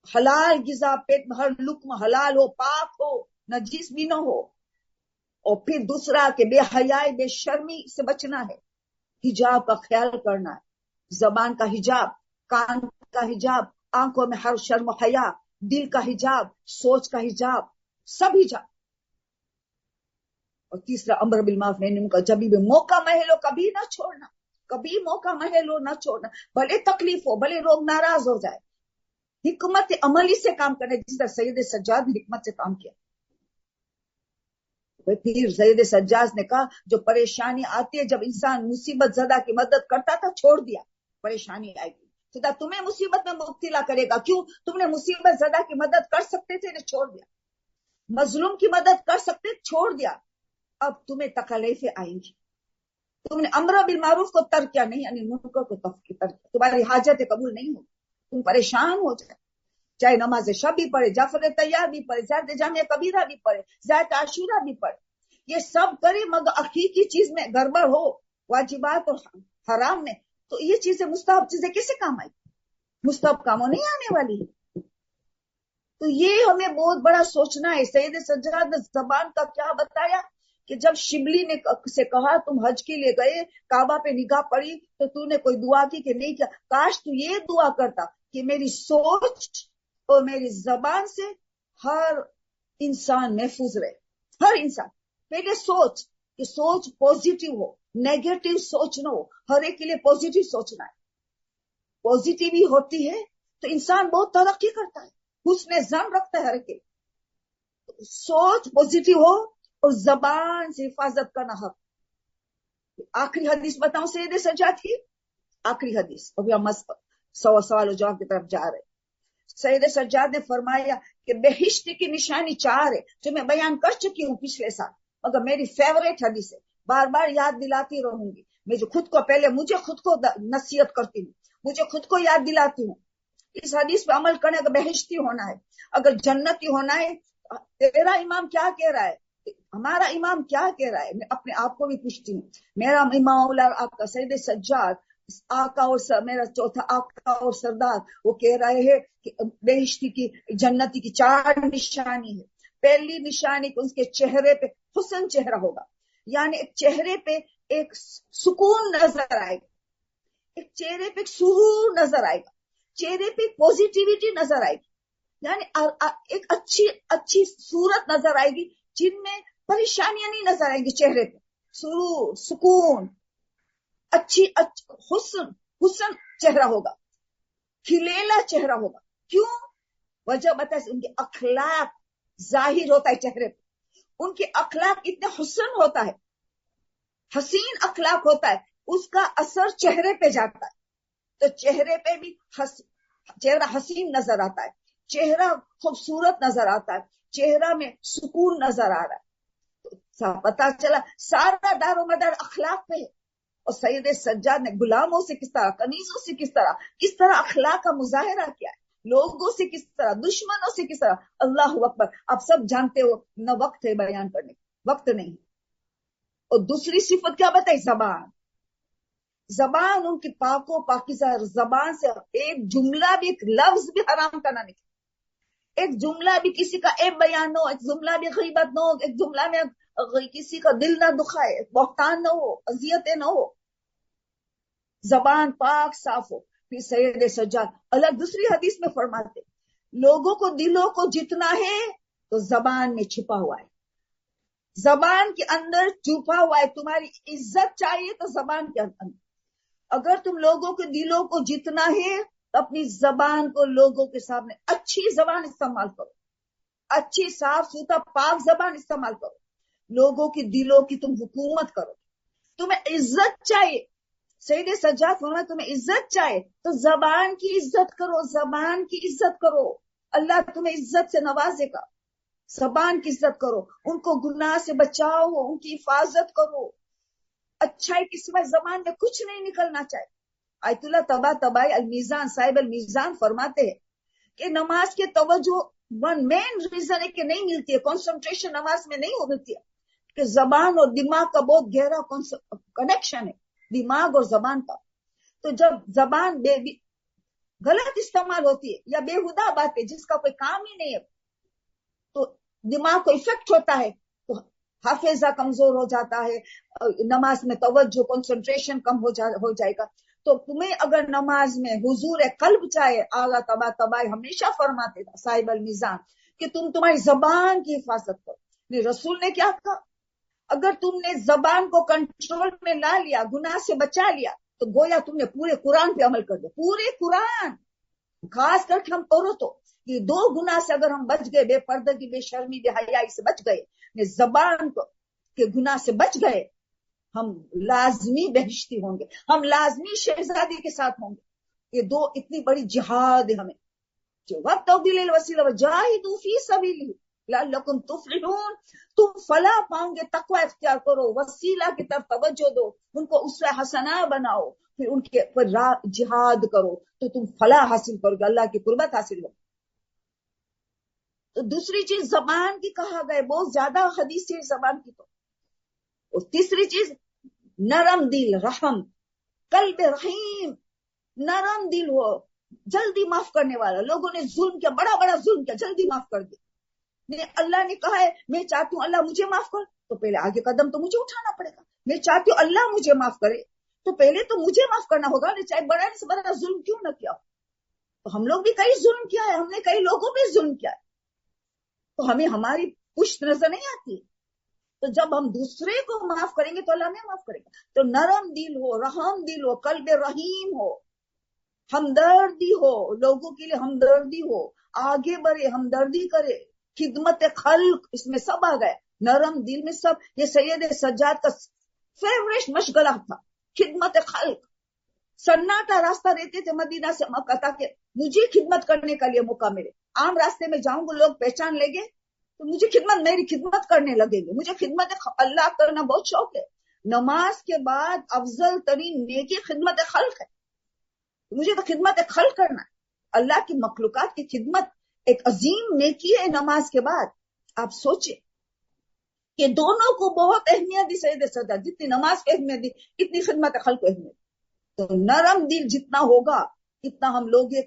حلال غذا پیٹ میں ہر لقمہ حلال ہو، پاک ہو، نجیس بھی نہ ہو. اور پھر دوسرا کہ بے حیائی بے شرمی سے بچنا ہے، حجاب کا خیال کرنا ہے، زبان کا حجاب، کان کا حجاب، آنکھوں میں ہر شرم و حیا، دل کا حجاب، سوچ کا حجاب، سب حجاب. اور تیسرا امر بالمعروف نہی عن المنکر، جب بھی موقع محل ہو کبھی نہ چھوڑنا، کبھی موقع محل ہو نہ چھوڑنا، بھلے تکلیف ہو، بھلے لوگ ناراض ہو جائے. حکمت عملی سے کام کرنے، جس طرح سید سجاد نے حکمت سے کام کیا. پھر سید سجاد نے کہا جو پریشانی آتی ہے، جب انسان مصیبت زدہ کی مدد کرتا تھا چھوڑ دیا، پریشانی آئے گی خدا تمہیں مصیبت میں مبتلا کرے گا. کیوں؟ تم نے مصیبت زدہ کی مدد کر سکتے تھے، نے چھوڑ دیا. مظلوم کی مدد کر سکتے، چھوڑ دیا. اب تمہیں تکلیفیں آئیں گی، تم نے امر بالمعروف کو ترک کیا، نہیں یعنی منکر کو ترک کیا، تمہاری حاجتیں قبول نہیں ہوگی، تم پریشان ہو جائے. چاہے نماز شب بھی پڑھے، جعفر تیار بھی پڑھے، زیادہ جامع کبیرہ بھی پڑھے، زیادہ عاشورہ بھی پڑھے، یہ سب کرے مگر حقیقی چیز میں گڑبڑ ہو، واجبات اور حرام میں، تو یہ چیزیں مستحب چیزیں کیسے کام آئی؟ مستحب کاموں نہیں آنے والی ہے. تو یہ ہمیں بہت بڑا سوچنا ہے. سید سجاد نے زبان کا کیا بتایا کہ جب شبلی نے سے کہا تم حج کے لیے گئے، کعبہ پہ نگاہ پڑی تو تو نے کوئی دعا کی کہ نہیں کیا؟ کاش تو یہ دعا کرتا کہ میری سوچ اور میری زبان سے ہر انسان محفوظ رہے، ہر انسان. پہلے سوچ کہ سوچ پوزیٹو ہو، نیگیٹو سوچ نہ ہو، ہر ایک کے لیے پوزیٹو سوچنا ہے. پوزیٹو ہی ہوتی ہے تو انسان بہت ترقی کرتا ہے، حسن ظن رکھتا ہے ہر ایک. سوچ پوزیٹو ہو اور زبان سے حفاظت کرنا حق. آخری حدیث بتاؤں سید سجاد کی، آخری حدیث، ابھی ہم سوال و جواب کی طرف جا رہے. سید سجاد نے فرمایا کہ بہشت کی نشانی 4 ہے جو میں بیان کر چکی ہوں پچھلے سال، مگر میری فیوریٹ حدیث ہے، بار بار یاد دلاتی رہوں گی. میں جو خود کو پہلے مجھے خود کو نصیحت کرتی ہوں، مجھے خود کو یاد دلاتی ہوں. اس حدیث پہ عمل کرنے کا بہشتی ہونا ہے، اگر جنتی ہونا ہے. تیرا امام کیا کہہ رہا ہے ہمارا امام کیا کہہ رہا ہے؟ میں اپنے آپ کو بھی پوچھتی ہوں. میرا امام آپ کا سید سجاد آقا اور میرا چوتھا آقا اور سردار وہ کہہ رہے ہیں کہ بہشتی کی جنتی کی 4 نشانی ہے. پہلی نشانی کہ اس کے چہرے پہ حسن چہرہ ہوگا، یعنی ایک چہرے پہ ایک سکون نظر آئے گا، ایک چہرے پہ ایک سرور نظر آئے گا، چہرے پہ پوزیٹیوٹی نظر آئے گی، یعنی ایک اچھی صورت نظر آئے گی جن میں پریشانیاں نہیں نظر آئیں گی. چہرے پہ سرور، سکون، حسن چہرہ ہوگا، کھلیلا چہرہ ہوگا. کیوں؟ وجہ بتائے، ان کے اخلاق ظاہر ہوتا ہے چہرے پہ، ان کے اخلاق اتنے حسن ہوتا ہے، حسین اخلاق ہوتا ہے، اس کا اثر چہرے پہ جاتا ہے. تو چہرے پہ بھی چہرہ حسین نظر آتا ہے، چہرہ خوبصورت نظر آتا ہے، چہرہ میں سکون نظر آ رہا ہے. پتا چلا سارا دار و مدار اخلاق پہ ہے. اور سید سجاد نے غلاموں سے کس طرح، کنیزوں سے کس طرح اخلاق کا مظاہرہ کیا ہے، لوگوں سے کس طرح، دشمنوں سے کس طرح. اللہ اکبر. آپ سب جانتے ہو نہ وقت ہے بیان کرنے، وقت نہیں. اور دوسری صفت کیا بتائی؟ زبان ان کی پاک و پاکیزہ. زبان سے ایک جملہ بھی، ایک لفظ بھی حرام کا نہ نکلے، ایک جملہ بھی کسی کا عیب بیان نہ ہو، ایک جملہ بھی غیبت نہ ہو، ایک جملہ میں کسی کا دل نہ دکھائے، بہتان نہ ہو، اذیتیں نہ ہو، زبان پاک صاف ہو. پھر سید سجاد الگ دوسری حدیث میں فرماتے، لوگوں کو دلوں کو جتنا ہے تو زبان میں چھپا ہوا ہے، زبان کے اندر چھپا ہوا ہے. تمہاری عزت چاہیے تو زبان کے اندر، اگر تم لوگوں کے دلوں کو جتنا ہے تو اپنی زبان کو لوگوں کے سامنے اچھی زبان استعمال کرو، اچھی صاف ستھرا پاک زبان استعمال کرو، لوگوں کے دلوں کی تم حکومت کرو. تمہیں عزت چاہیے، سید سجاد فرمایا تمہیں عزت چاہیے تو زبان کی عزت کرو، زبان کی عزت کرو، اللہ تمہیں عزت سے نوازے گا. زبان کی عزت کرو، ان کو گناہ سے بچاؤ، ان کی حفاظت کرو. اچھائی کی سوائے زبان میں کچھ نہیں نکلنا چاہیے. آیت اللہ طباطبائی المیزان صاحب المیزان فرماتے ہیں کہ نماز کے توجہ ون مین ریزن ہے کہ نہیں ملتی ہے، کنسنٹریشن نماز میں نہیں ہوتی ہے، کہ زبان اور دماغ کا بہت گہرا کنیکشن ہے، دماغ اور زبان کا. تو جب زبان غلط استعمال ہوتی ہے یا بےہودہ باتیں جس کا کوئی کام ہی نہیں ہے تو دماغ کو افیکٹ ہوتا ہے، تو حافظہ کمزور ہو جاتا ہے، نماز میں توجہ کنسنٹریشن کم ہو جائے گا. تو تمہیں اگر نماز میں حضور قلب چاہے، اعلیٰ طباطبائی ہمیشہ فرماتے تھا صاحب المیزان کہ تمہاری زبان کی حفاظت کرو. رسول نے کیا کہا؟ اگر تم نے زبان کو کنٹرول میں لا لیا، گناہ سے بچا لیا، تو گویا تم نے پورے قرآن پہ عمل کر دیا. پورے قرآن، خاص کر کے ہم عورتوں یہ 2 گناہ سے اگر ہم بچ گئے، بے پردگی، بے شرمی، بے حیائی سے بچ گئے، زبان کے گناہ سے بچ گئے، ہم لازمی بہشتی ہوں گے، ہم لازمی شہزادی کے ساتھ ہوں گے. یہ 2 اتنی بڑی جہاد ہے ہمیں. جو وقت وسیلہ وجاہدوا فی سبیلہ لعلکم تفلحون. تم فلاح پاؤں گے، تقوی اختیار کرو، وسیلہ کی طرف توجہ دو، ان کو اسوہ حسنہ بناؤ، پھر ان کے پر جہاد کرو تو تم فلاح حاصل کرو گے، اللہ کی قربت حاصل ہو. تو دوسری چیز زبان کی کہا گئے، بہت زیادہ حدیث ہے زبان کی. تو اور تیسری چیز نرم دل، رحم، قلب رحیم، نرم دل ہو، جلدی معاف کرنے والا. لوگوں نے ظلم کیا، بڑا بڑا ظلم کیا، جلدی معاف کر دیا. اللہ نے کہا ہے میں چاہتی ہوں اللہ مجھے معاف کر، تو پہلے آگے قدم تو مجھے اٹھانا پڑے گا. میں چاہتی ہوں اللہ مجھے معاف کرے، تو پہلے تو مجھے معاف کرنا ہوگا، چاہے بڑا سے بڑا ظلم کیوں نہ کیا. تو ہم لوگ بھی کئی ظلم کیا ہے، ہم نے کئی لوگوں پہ ظلم کیا ہے، تو ہمیں ہماری پشت نظر نہیں آتی. تو جب ہم دوسرے کو معاف کریں گے تو اللہ ہمیں معاف کرے گا. تو نرم دل ہو، رحم دل ہو، قلب رحیم ہو، ہمدردی ہو، لوگوں کے لیے ہمدردی ہو، آگے بڑھے، ہمدردی کرے، خدمت خلق، اس میں سب آ گئے. نرم دل میں سب. یہ سید سجاد کا فیوریٹ مشغلہ تھا، خدمت خلق. سناٹا راستہ رہتے تھے مدینہ سے مکہ تاکہ مجھے خدمت کرنے کا لیے موقع ملے. عام راستے میں جاؤں گے، لوگ پہچان لیں گے تو مجھے میری خدمت کرنے لگے گے. مجھے خدمت اللہ کرنا بہت شوق ہے. نماز کے بعد افضل ترین نیکی خدمت خلق ہے. مجھے تو خدمت خلق کرنا ہے، اللہ کی مخلوقات کی خدمت ایک عظیم نیکی ہے. نماز کے بعد آپ سوچیں کہ دونوں کو بہت اہمیت دی سید سجاد، جتنی نماز کو اہمیت دی اتنی خدمت خلق کو اہمیت. تو نرم دل جتنا ہوگا اتنا ہم لوگ یہ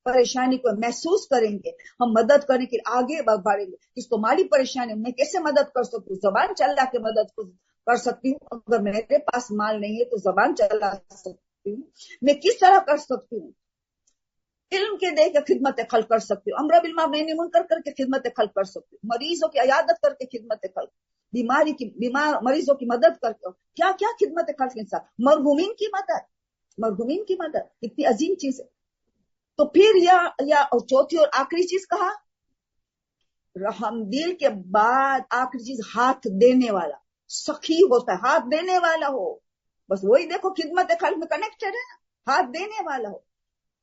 پریشانی کو محسوس کریں گے، ہم مدد کرنے کے آگے بڑھیں گے. اس کو مالی پریشانی میں کیسے مدد کر سکتی ہوں؟ زبان چلا کے مدد کر سکتی ہوں. اگر میرے پاس مال نہیں ہے تو زبان چلا سکتی ہوں. میں کس طرح کر سکتی ہوں؟ علم کے دے کے خدمت خلق کر سکتی ہوں، امر بالمعروف نہی عن المنکر کر کے خدمت خلق کر سکتی ہوں، مریضوں کی عیادت کر کے خدمت خلق، بیمار مریضوں کی مدد کر کے کیا کیا خدمت خلق انسان. مرحومین کی مدد اتنی عظیم چیز ہے. تو پھر یا چوتھی اور آخری چیز کہا، رحم دل کے بعد آخری چیز ہاتھ دینے والا، سخی ہوتا ہے، ہاتھ دینے والا ہو. بس وہی دیکھو خدمت خلق میں کنیکٹڈ ہے نا، ہاتھ دینے والا ہو.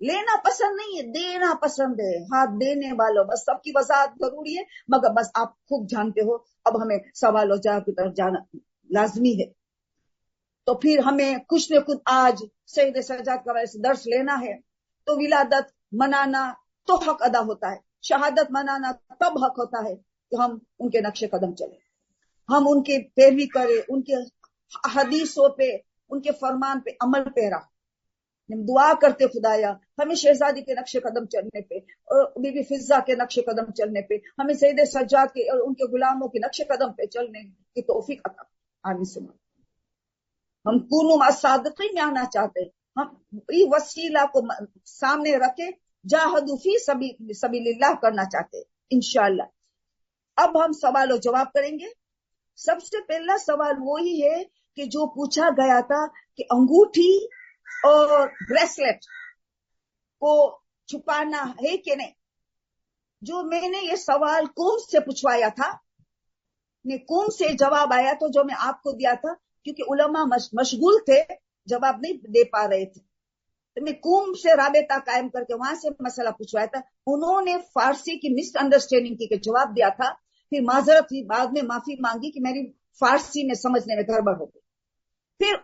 لینا پسند نہیں ہے، دینا پسند ہے. ہاتھ دینے والوں، بس سب کی وضاحت ضروری ہے، مگر بس آپ خوب جانتے ہو. اب ہمیں سوال و جواب کی طرف جانا لازمی ہے. تو پھر ہمیں کچھ نہ کچھ آج سید سجاد کا وجہ سے درس لینا ہے. تو ولادت منانا تو حق ادا ہوتا ہے، شہادت منانا تب حق ہوتا ہے کہ ہم ان کے نقش قدم چلیں، ہم ان کی پیروی کریں، ان کے حدیثوں پہ، ان کے فرمان پہ عمل پیرا. دعا کرتے خدایا ہمیں شہزادی کے نقش قدم چلنے پہ اور بی بی فضہ کے نقش قدم چلنے پہ، ہمیں سید سجاد کے اور ان کے غلاموں کے نقش قدم پہ چلنے کی توفیق عطا. آمین سنا. ہم کونوا مع الصادقین میں آنا چاہتے ہیں. ہم یہ وسیلہ کو سامنے رکھے جاہدوا فی سبیل اللہ کرنا چاہتے ہیں انشاءاللہ. اب ہم سوال و جواب کریں گے. سب سے پہلا سوال وہی ہے کہ جو پوچھا گیا تھا کہ انگوٹھی اور بریسلیٹ کو چھپانا ہے کہ نہیں. جو میں نے یہ سوال قوم سے پوچھوایا تھا، قوم سے جواب آیا تو جو میں آپ کو دیا تھا، کیونکہ علماء مشغول تھے جواب نہیں دے پا رہے تھے، تو میں قوم سے رابطہ قائم کر کے وہاں سے مسئلہ پوچھوایا تھا. انہوں نے فارسی کی مس انڈرسٹینڈنگ کی کہ جواب دیا تھا، پھر معذرت ہوئی، بعد میں معافی مانگی کہ میری فارسی میں سمجھنے میں گڑبڑ ہو گئی. پھر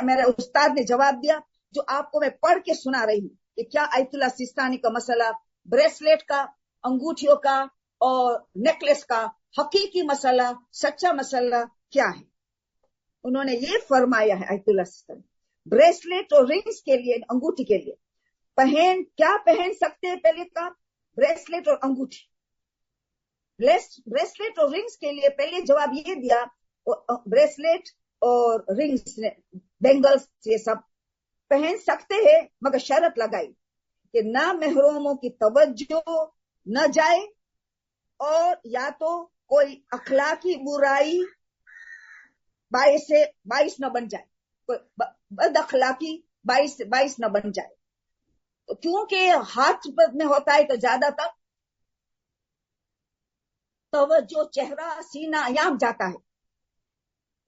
میرے استاد نے جواب دیا جو آپ کو میں پڑھ کے سنا رہی ہوں کہ کیا آیت اللہ سیستانی کا مسئلہ، بریسلیٹ کا، انگوٹھیوں کا اور نیکلس کا حقیقی مسئلہ، سچا مسئلہ کیا ہے. انہوں نے یہ فرمایا ہے آیت اللہ سیستانی، بریسلیٹ اور رنگز کے لیے، انگوٹھی کے لیے کیا پہن سکتے ہیں. پہلے کا بریسلیٹ اور انگوٹھی، بریسلیٹ اور رنگز کے لیے پہلے جواب یہ دیا، بریسلیٹ اور رنگز، بینگلز، یہ سب پہن سکتے ہیں، مگر شرط لگائی کہ نہ محروموں کی توجہ نہ جائے اور یا تو کوئی اخلاقی برائی باعث نہ بن جائے، کوئی بد اخلاقی باعث نہ بن جائے. تو کیونکہ ہاتھ میں ہوتا ہے تو زیادہ تر توجہ چہرہ سینہ یام جاتا ہے،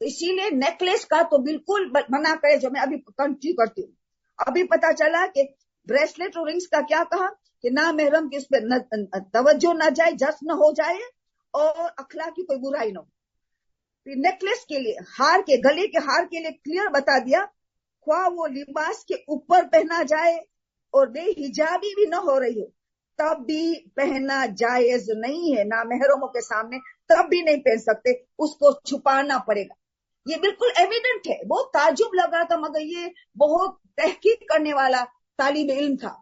تو اسی لیے نیکلس کا تو بالکل منع کرے، جو میں ابھی کنٹینیو کرتی ہوں. ابھی پتا چلا کہ بریسلیٹ اور رنگز کا کیا کہا کہ نہ محرم کی اس پہ توجہ نہ جائے، جذب نہ ہو جائے اور اخلاقی کوئی برائی نہ ہو. پھر نیکلس کے لیے، ہار کے، گلے کے ہار کے لیے کلیئر بتا دیا، خواہ وہ لباس کے اوپر پہنا جائے اور بے حجابی بھی نہ ہو رہی ہو تب بھی پہننا جائز نہیں ہے. نہ محرموں کے سامنے تب بھی نہیں پہن سکتے، اس کو چھپانا پڑے گا. یہ بالکل ایویڈنٹ ہے. بہت تعجب لگ رہا تھا، مگر یہ بہت تحقیق کرنے والا طالب علم تھا،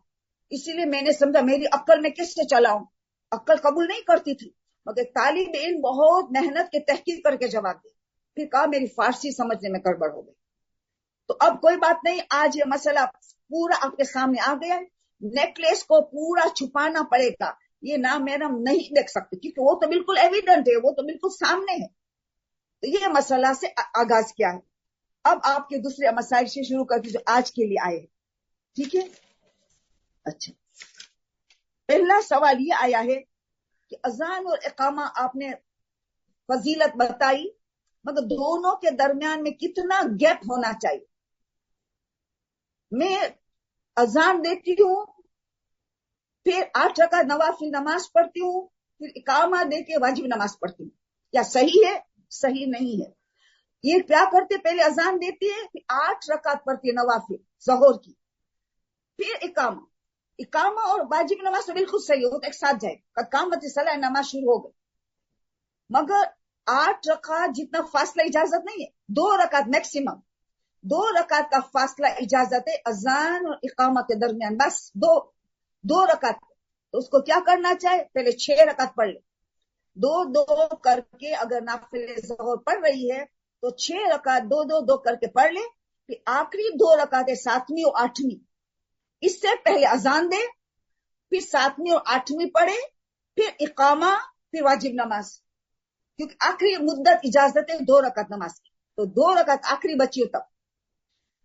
اسی لیے میں نے سمجھا میری عقل میں کس سے چلاؤں. عقل قبول نہیں کرتی تھی، مگر طالب علم بہت محنت کے تحقیق کر کے جواب دیا. پھر کہا میری فارسی سمجھنے میں گڑبڑ ہو گئی. تو اب کوئی بات نہیں، آج یہ مسئلہ پورا آپ کے سامنے آ گیا ہے. نیکلس کو پورا چھپانا پڑے گا، یہ نام محرم نہیں دیکھ سکتے، کیونکہ وہ تو بالکل ایویڈنٹ ہے، وہ تو بالکل سامنے ہے. تو یہ مسئلہ سے آغاز کیا ہے. اب آپ کے دوسرے مسائل سے شروع کرتے جو آج کے لیے آئے ہیں. ٹھیک ہے. اچھا، پہلا سوال یہ آیا ہے کہ اذان اور اقامہ آپ نے فضیلت بتائی، مگر دونوں کے درمیان میں کتنا گیپ ہونا چاہیے. میں اذان دیتی ہوں، پھر 8 رکعت نوافل نماز پڑھتی ہوں، پھر اقامہ دے کے واجب نماز پڑھتی ہوں. کیا صحیح ہے؟ صحیح نہیں ہے. یہ کیا کرتے، پہلے اذان دیتی ہے، پھر 8 رکعت پڑھتی ہے نوافل ظہر کی، پھر اقامہ اور واجب نماز تو بالکل صحیح ہو، تو ایک ساتھ جائے. قد قامت الصلاۃ، نماز شروع ہو گئی. مگر 8 रकात जितना फासला इजाजत नहीं है, 2 रकात मैक्सिमम, 2 रकात का फासला इजाजत है अजान और इकामा के दरमियान, बस दो रकात। तो उसको क्या करना चाहिए, पहले 6 रकात पढ़ ले, 2-2 करके अगर नाफिले ज़ोहर पढ़ रही है तो 6 रकात 2-2 करके पढ़ ले। फिर आखिरी 2 रकातें 7वीं और 8वीं, इससे पहले अजान दे, फिर 7वीं और 8वीं पढ़े, फिर इकामा, फिर वाजिब नमाज, क्योंकि आखिरी मुद्दत इजाजत है 2 रकात नमाज की, तो 2 रकात आखिरी बची हो तब।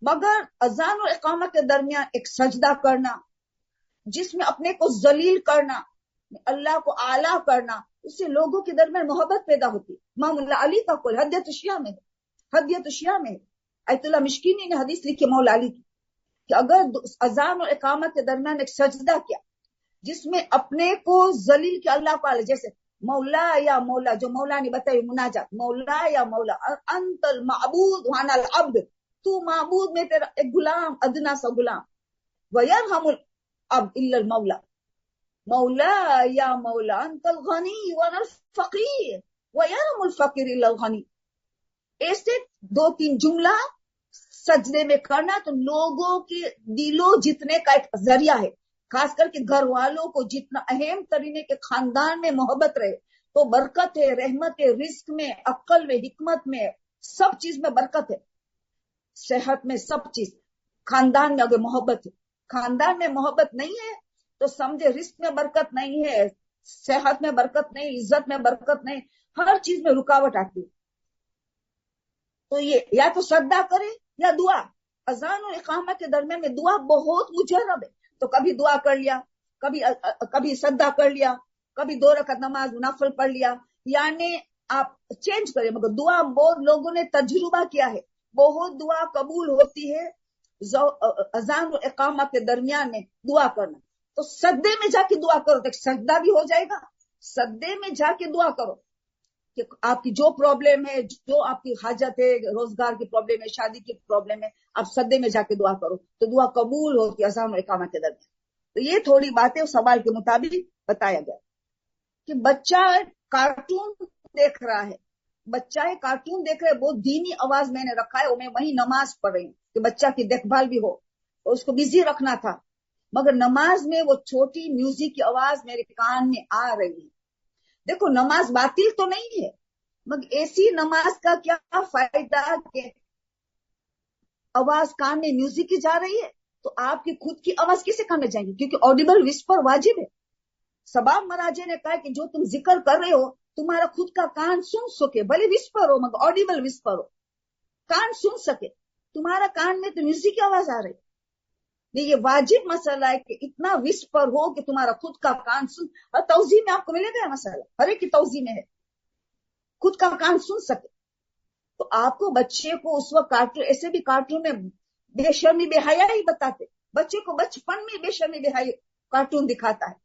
मगर अजान और इकामा के दरमियान एक सजदा करना, जिसमें अपने को जलील करना, अल्लाह को आला करना, उससे लोगों के दरमियान मोहब्बत पैदा होती है। मौला अली का कोई हदियत शिया में आयतुल्लाह मिश्किनी ने हदीस लिखी मौला अली की कि अगर अजान और इकामत के दरमियान एक सजदा किया जिसमें अपने को जलील के अल्लाह को, जैसे मौला या मौला, जो मौला ने बताई मुनाजात, मौला या मौला अंतल माबूद वानल अब्द, तू माबूद में तेरा एक गुलाम, अदना सा गुलाम, वयरहमुल अब इल्लल मौला, मौला या मौला अंतल गनी वनल फकीर वयरहमुल फकीर इल्लल गनी। ऐसे 2-3 जुमला सजदे में करना तो लोगों के दिलों जीतने का एक जरिया है। खास करके घर वालों को जितना अहम तरीने के खानदान में मोहब्बत रहे तो बरकत है, रहमत है, रिस्क में, अक्ल में, हिकमत में, सब चीज में बरकत है, सेहत में, सब चीज। खानदान में अगर मोहब्बत है, खानदान में मोहब्बत नहीं है तो समझे रिस्क में बरकत नहीं है, सेहत में बरकत नहीं, इज्जत में बरकत नहीं, हर चीज में रुकावट आती है। तो ये या तो सद्दा करे या दुआ। अजान और इकामा के दरमियान में दुआ बहुत मुजर्रब है, तो कभी दुआ कर लिया, कभी सद्दा कर लिया, कभी 2 रकात नमाज मुनाफिल पढ़ लिया, यानी आप चेंज करें। मगर दुआ बहुत लोगों ने तजुर्बा किया है, बहुत दुआ कबूल होती है अजान और इकामा के दरमियान में दुआ करना। तो सद्दे में जाके दुआ करो तो सजदा भी हो जाएगा, सद्दे में जाके दुआ करो कि आपकी जो प्रॉब्लम है, जो आपकी हाजत है, रोजगार की प्रॉब्लम है, शादी की प्रॉब्लम है, आप सद्दे में जाके दुआ करो तो दुआ कबूल होती है अज़ान और इकामा के दरमियान। तो ये थोड़ी बातें सवाल के मुताबिक बताया गया कि बच्चा कार्टून देख रहा है, कार्टून देख रहा है, बहुत धीमी आवाज मैंने रखा है, मैं वही नमाज पढ़ रही हूँ कि बच्चा की देखभाल भी हो, तो उसको बिजी रखना था। मगर नमाज में वो छोटी म्यूजिक की आवाज मेरे कान में आ रही है। देखो नमाज बातिल तो नहीं है, मगर ऐसी नमाज का क्या फायदा कि आवाज कान में म्यूजिक की जा रही है तो आपकी खुद की आवाज किसे कान में जाएगी, क्योंकि ऑडिबल विस्पर वाजिब है। सबाब मराजे ने कहा कि जो तुम जिक्र कर रहे हो तुम्हारा खुद का कान सुन सके, भले विस्पर हो मगर ऑडिबल विस्पर हो, कान सुन सके। तुम्हारा कान में तो म्यूजिक की आवाज आ रही, ये वाजिब मसला है कि इतना विस्पर हो कि तुम्हारा खुद का कान सुन। और तौजी में आपको मिलेगा मसला, हर एक की तौजी में है, खुद का कान सुन सके। तो आपको बच्चे को उस वक्त कार्टून, ऐसे भी कार्टून में बेशर्मी बेहया ही बताते, बच्चे को बचपन में बेशर्मी बेहया कार्टून दिखाता है।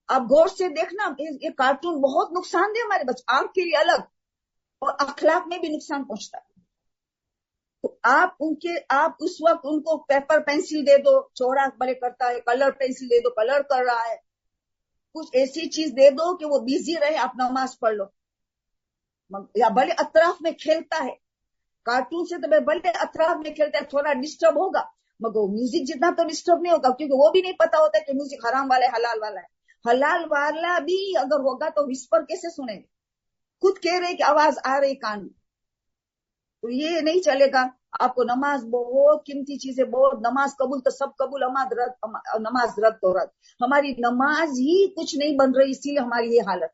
आप गौर से देखना, ये कार्टून बहुत नुकसानदेह हमारे बच्चे, आंख के लिए अलग और अखलाक में भी नुकसान पहुंचता है। तो आप उस वक्त उनको पेपर पेंसिल दे दो, चौड़ा बड़े करता है, कलर पेंसिल दे दो, कलर कर रहा है, कुछ ऐसी चीज दे दो कि वो बिजी रहे, आप नमाज पढ़ लो। या भले अतराफ में खेलता है, कार्टून से तो भले अतराफ में खेलता है, थोड़ा डिस्टर्ब होगा, मगर म्यूजिक जितना तो डिस्टर्ब नहीं होगा, क्योंकि वो भी नहीं पता होता है कि म्यूजिक हराम वाला है हलाल वाला है। हलाल वाला भी अगर होगा तो विस्पर कैसे सुनेंगे, खुद कह रहे कि आवाज आ रही कान में, तो ये नहीं चलेगा। आपको नमाज बहुत कीमती चीज है, बहुत। नमाज कबूल तो सब कबूल, नमाज रद्द तो रद्द। हमारी नमाज ही कुछ नहीं बन रही, इसीलिए हमारी ये हालत।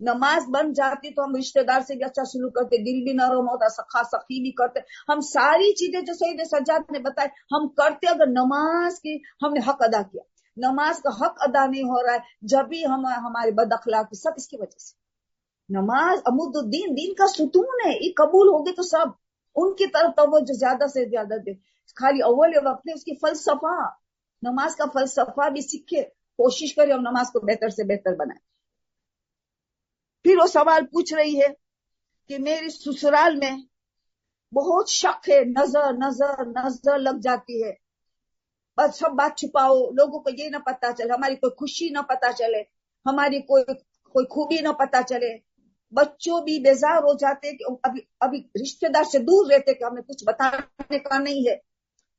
नमाज बन जाती तो हम रिश्तेदार से भी अच्छा सलूक करते, दिल भी नरम होता, सखा सखी भी करते, हम सारी चीजें जो सईद सज्जाद ने बताए हम करते, अगर नमाज की हमने हक अदा किया। नमाज का हक अदा नहीं हो रहा है, जब भी हम हमारे बद अखलाक, सब इसकी वजह से। नमाज अमुद्दीन, दीन का सुतून है, ये कबूल होगी तो सब उनकी तरफ तवज्जो ज्यादा से ज्यादा दे। खाली अव्वल वक्त में उसकी फलसफा, नमाज का फलसफा भी सीखे, कोशिश करें हम नमाज को बेहतर से बेहतर बनाए। फिर वो सवाल पूछ रही है कि मेरी ससुराल में बहुत शक है, नजर नजर नजर लग जाती है, बस सब बात छुपाओ, लोगों को ये ना पता चले, हमारी कोई खुशी ना पता चले, हमारी कोई खूबी ना पता चले, बच्चों भी बेजार हो जाते कि अभी रिश्तेदार से दूर रहते कि हमें कुछ बताने का नहीं है,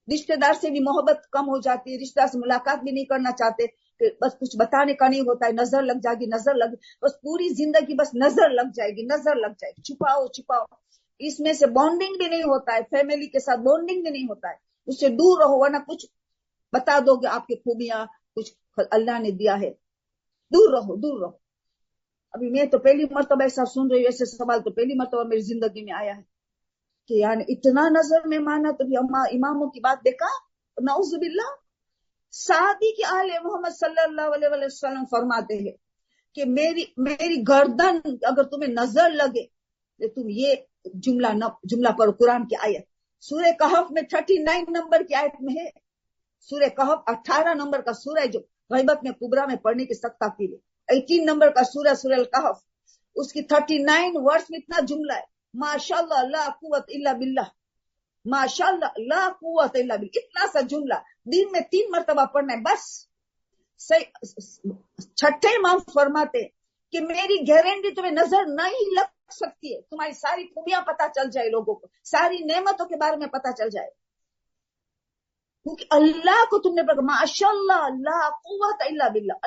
रिश्तेदार से भी मोहब्बत कम हो जाती है, रिश्तेदार से मुलाकात भी नहीं करना चाहते कि बस कुछ बताने का नहीं होता है, नजर लग जाएगी, नजर लग, बस पूरी जिंदगी बस नजर लग जाएगी, नजर लग जाएगी, छुपाओ छुपाओ, इसमें से बॉन्डिंग भी नहीं होता है, फैमिली के साथ बॉन्डिंग भी नहीं होता है, उससे दूर रहो, वरना कुछ बता दोगे आपकी खूबियां, कुछ अल्लाह ने दिया है, दूर रहो दूर रहो। अभी मैं तो पहली मर्तबा ऐसा सुन रही हूँ, ऐसे सवाल तो पहली मर्तबा मेरी जिंदगी में आया है कि यानी इतना नजर में माना तो इमामों की बात देखा, नाउजुबिल्लाह। सादी की आले मोहम्मद सल्लल्लाहु अलैहि वसल्लम फरमाते हैं कि मेरी गर्दन अगर तुम्हें नजर लगे तो तुम ये जुमला पढ़ो, कुरान की आयत सूरह कहफ में 39 नंबर की आयत में है, सूरह कहफ 18 नंबर का सूरह जो गैबत में कुबरा में पढ़ने की सख्त ताकीद है, 18 नंबर का सूरह कहफ, उसकी 39 वर्ष में इतना जुमला है, माशाअल्लाह ला कुव्वत इल्ला बिल्लाह, माशाअल्लाह ला कुव्वत इल्ला बिल्लाह, इतना सा जुमला दिन में 3 मरतबा पढ़ना है बस। छठे इमाम फरमाते कि मेरी गारंटी तुम्हें नजर नहीं लग सकती है, तुम्हारी सारी खूबियां पता चल जाए, लोगों को सारी नेमतों के बारे में पता चल जाए, क्योंकि अल्लाह को तुमने पढ़ा, माशाअल्लाह ला कुव्वत इल्ला बिल्लाह,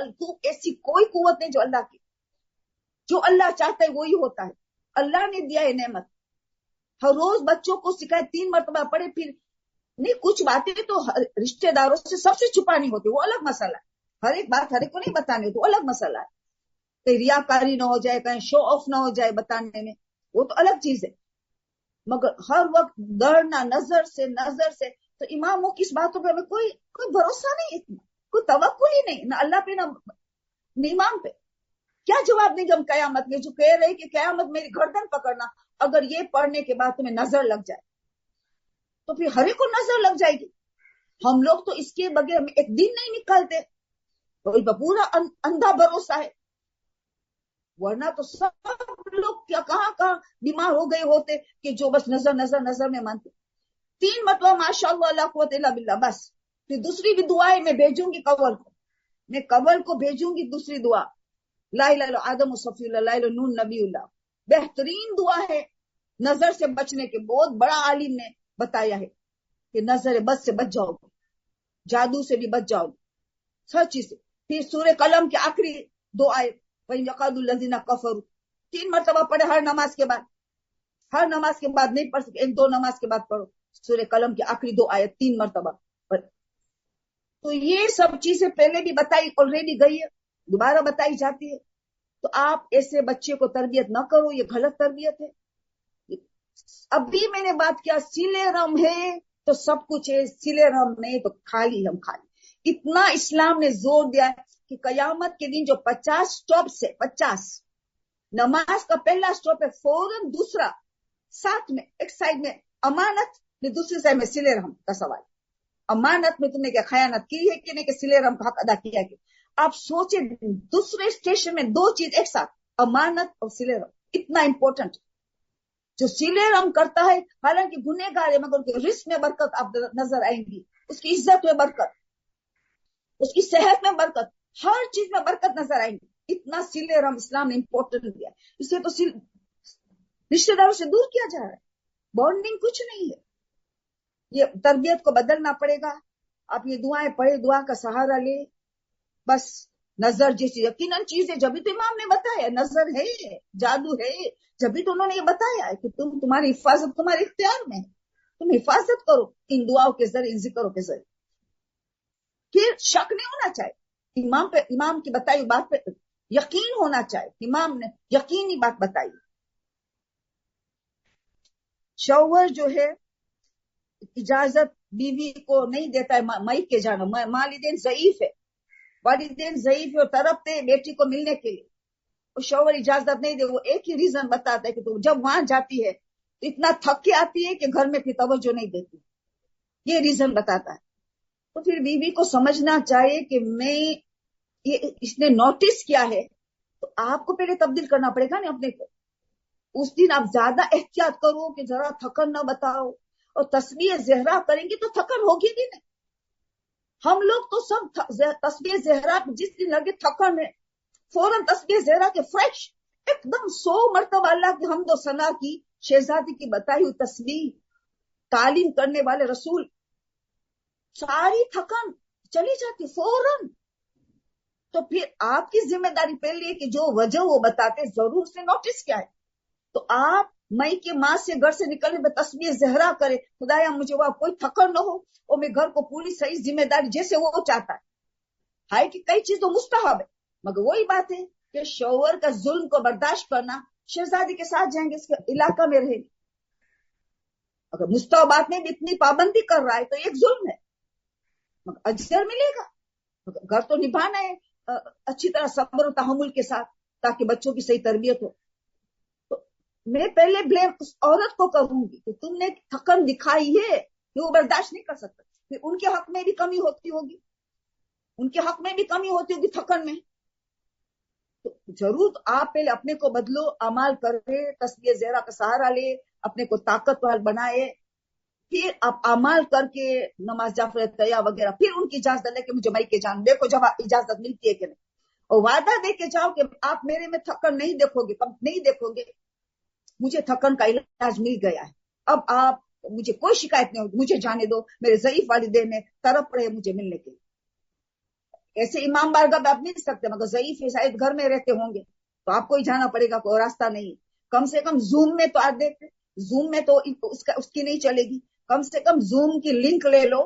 ऐसी कोई कुव्वत नहीं जो अल्लाह की, जो अल्लाह चाहता है वही होता है, अल्लाह ने दिया है नेमत। हर रोज बच्चों को सिखाए, 3 मरतबा पढ़े, फिर नहीं कुछ बातें तो रिश्तेदारों से सबसे छुपानी होती, वो अलग मसला है, हर एक बात हर एक को नहीं बतानी होती, वो अलग मसला है, कहीं रियाकारी ना हो जाए, कहीं शो ऑफ ना हो जाए बताने में, वो तो अलग चीज है, मगर हर वक्त डरना नजर से, तो इमामों की इस बातों पर हमें कोई भरोसा नहीं, इतना कोई तवक्कुल ही नहीं, ना अल्लाह पे ना इमाम पे। क्या जवाब देंगे हम कयामत में, जो कह रहे कि कयामत मेरी गर्दन पकड़ना, अगर ये पढ़ने के बाद तुम्हें नजर लग जाए तो फिर हर एक को नजर लग जाएगी। हम लोग तो इसके बगैर हम एक दिन नहीं निकालते, तो पूरा अंधा भरोसा है, वरना तो सब लोग क्या कहाँ बीमार हो गए होते कि जो बस नजर में मानते। 3 मतलब माशाअल्लाह ला कुव्वत इल्ला बिल्लाह बस। फिर दूसरी भी दुआएं मैं भेजूंगी कवल को, मैं कवल को भेजूंगी दूसरी दुआ, ला इलाहा इल्लल्लाह आदम सफीउल्लाह ला इलाहा नून नबीउल्लाह, बेहतरीन दुआ है नजर से बचने के, बहुत बड़ा आलिम ने बताया है कि नजर बद से बच जाओगे, जादू से भी बच जाओगे, हर चीज से। फिर सूरह कलम के आखिरी 2 आयत, वहीं यकादुल लज़ीना कफरू, 3 मरतबा पढ़े हर नमाज के बाद नहीं पढ़ सकते, 1-2 नमाज के बाद पढ़ो सूरह कलम की आखिरी 2 आयत 3 मरतबा पढ़। तो ये सब चीजें पहले भी बताई ऑलरेडी गई है, दोबारा बताई जाती है, तो आप ऐसे बच्चे को तरबियत न करो, ये गलत तरबियत है। अभी मैंने बात किया सिले रम है तो सब कुछ है, सिले रम नहीं तो खाली हम खाली। इतना इस्लाम ने जोर दिया है कि कयामत के दिन जो 50 स्टॉप से 50 नमाज का पहला स्टॉप है, फौरन दूसरा, साथ में एक साइड में अमानत, फिर दूसरी साइड में सिले रहम का सवाल। अमानत में तुमने क्या खयानत की है कि नहीं, कि सिले रहम का हक अदा किया कि। आप सोचे दूसरे स्टेशन में 2 चीज एक साथ, अमानत और सिले रहम, इतना इंपॉर्टेंट। जो सिले रहम करता है हालांकि गुनहगार है, मगर उसके रिस्क में बरकत आप नजर आएंगी, उसकी इज्जत में बरकत, उसकी सेहत में बरकत, हर चीज में बरकत नजर आएंगी। इतना सिले रहम इस्लाम ने इंपॉर्टेंट दिया, इसे तो रिश्तेदारों से दूर किया जा रहा है, बॉन्डिंग कुछ नहीं है। ये तरबियत को बदलना पड़ेगा। आप ये दुआएं पढ़े, दुआ का सहारा ले, बस नजर जैसी यकीनन चीज है, जब भी तो इमाम ने बताया नजर है, जादू है, जब भी तो उन्होंने ये बताया है कि तुम्हारी हिफाजत तुम्हारे इख्तियार में है, तुम हिफाजत करो इन दुआओं के जरिए, इन जिक्रों के जरिए। फिर शक नहीं होना चाहिए इमाम पे, इमाम की बताई बात पे यकीन होना चाहिए, इमाम ने यकीनी बात बताई। शौहर जो है इजाजत बीवी को नहीं देता है मई के जाना, वालिदैन ज़ईफ है, वालिदैन ज़ईफ है और तड़पते बेटी को मिलने के लिए, और शौहर इजाजत नहीं दे। वो एक ही रीजन बताता है कि तुम जब वहां जाती है तो इतना थक के आती है कि घर में फिर तवज्जो नहीं देती, ये रीजन बताता है। तो फिर बीवी को समझना चाहिए कि मैं ये इसने नोटिस किया है, तो आपको पहले तब्दील करना पड़ेगा ना अपने को। उस दिन आप ज्यादा एहतियात करो कि जरा थकन ना बताओ, और तस्बीह ज़हरा करेंगे तो थकन होगी भी नहीं। हम लोग तो सब तस्बीह ज़हरा जिस दिन लगे थकन है, फौरन तस्बीह ज़हरा के फ्रेश एकदम 100 मरतबा अल्लाह की हमदो सना की, शहजादी की बताई हुई तस्बीह, तालीम करने वाले रसूल, सारी थकान चली जाती फौरन। तो फिर आपकी जिम्मेदारी पहले है कि जो वजह वो बताते जरूर से नोटिस क्या है। तो आप मई के माह से घर से निकलने में तस्बीह जहरा करे, खुदाया मुझे वहां कोई थकन न हो और मैं घर को पूरी सही जिम्मेदारी जैसे वो चाहता है कि कई चीज तो मुस्तहब है, मगर वही बात है कि शौहर का जुल्म को बर्दाश्त करना, शहजादी के साथ जाएंगे, इसके इलाका में रहेंगे। अगर मुस्तहबात में भी इतनी पाबंदी कर रहा है तो एक जुल्म है, मगर अजर मिलेगा। घर तो निभाना है अच्छी तरह सब्र और तहमुल के साथ, ताकि बच्चों की सही तरबियत हो। तो मैं पहले ब्लेम उस औरत को करूंगी कि तुमने थकन दिखाई है कि वो बर्दाश्त नहीं कर सकता। फिर उनके हक में भी कमी होती होगी, उनके हक में भी कमी होती होगी थकन में। तो जरूर आप पहले अपने को बदलो, अमाल करे, तस्बीह ज़हरा का सहारा ले, अपने को ताकतवर बनाए, फिर आप अमाल करके नमाज जाफर तया वगैरह, फिर उनकी इजाजत ले कि मुझे मई के जान, देखो जब इजाजत मिलती है कि नहीं, और वादा दे के जाओ कि आप मेरे में थकन नहीं देखोगे, कम नहीं देखोगे, मुझे थकन का इलाज मिल गया है, अब आप मुझे कोई शिकायत नहीं होगी, मुझे जाने दो, मेरे ज़ईफ वालिदैन तरफ रहे मुझे मिलने के लिए। ऐसे इमाम बारगाह में आप मिल सकते, मगर ज़ईफ शायद घर में रहते होंगे तो आपको ही जाना पड़ेगा, कोई रास्ता नहीं। कम से कम जूम में तो आप देखते, जूम में तो उसकी नहीं चलेगी, कम से कम जूम की लिंक ले लो,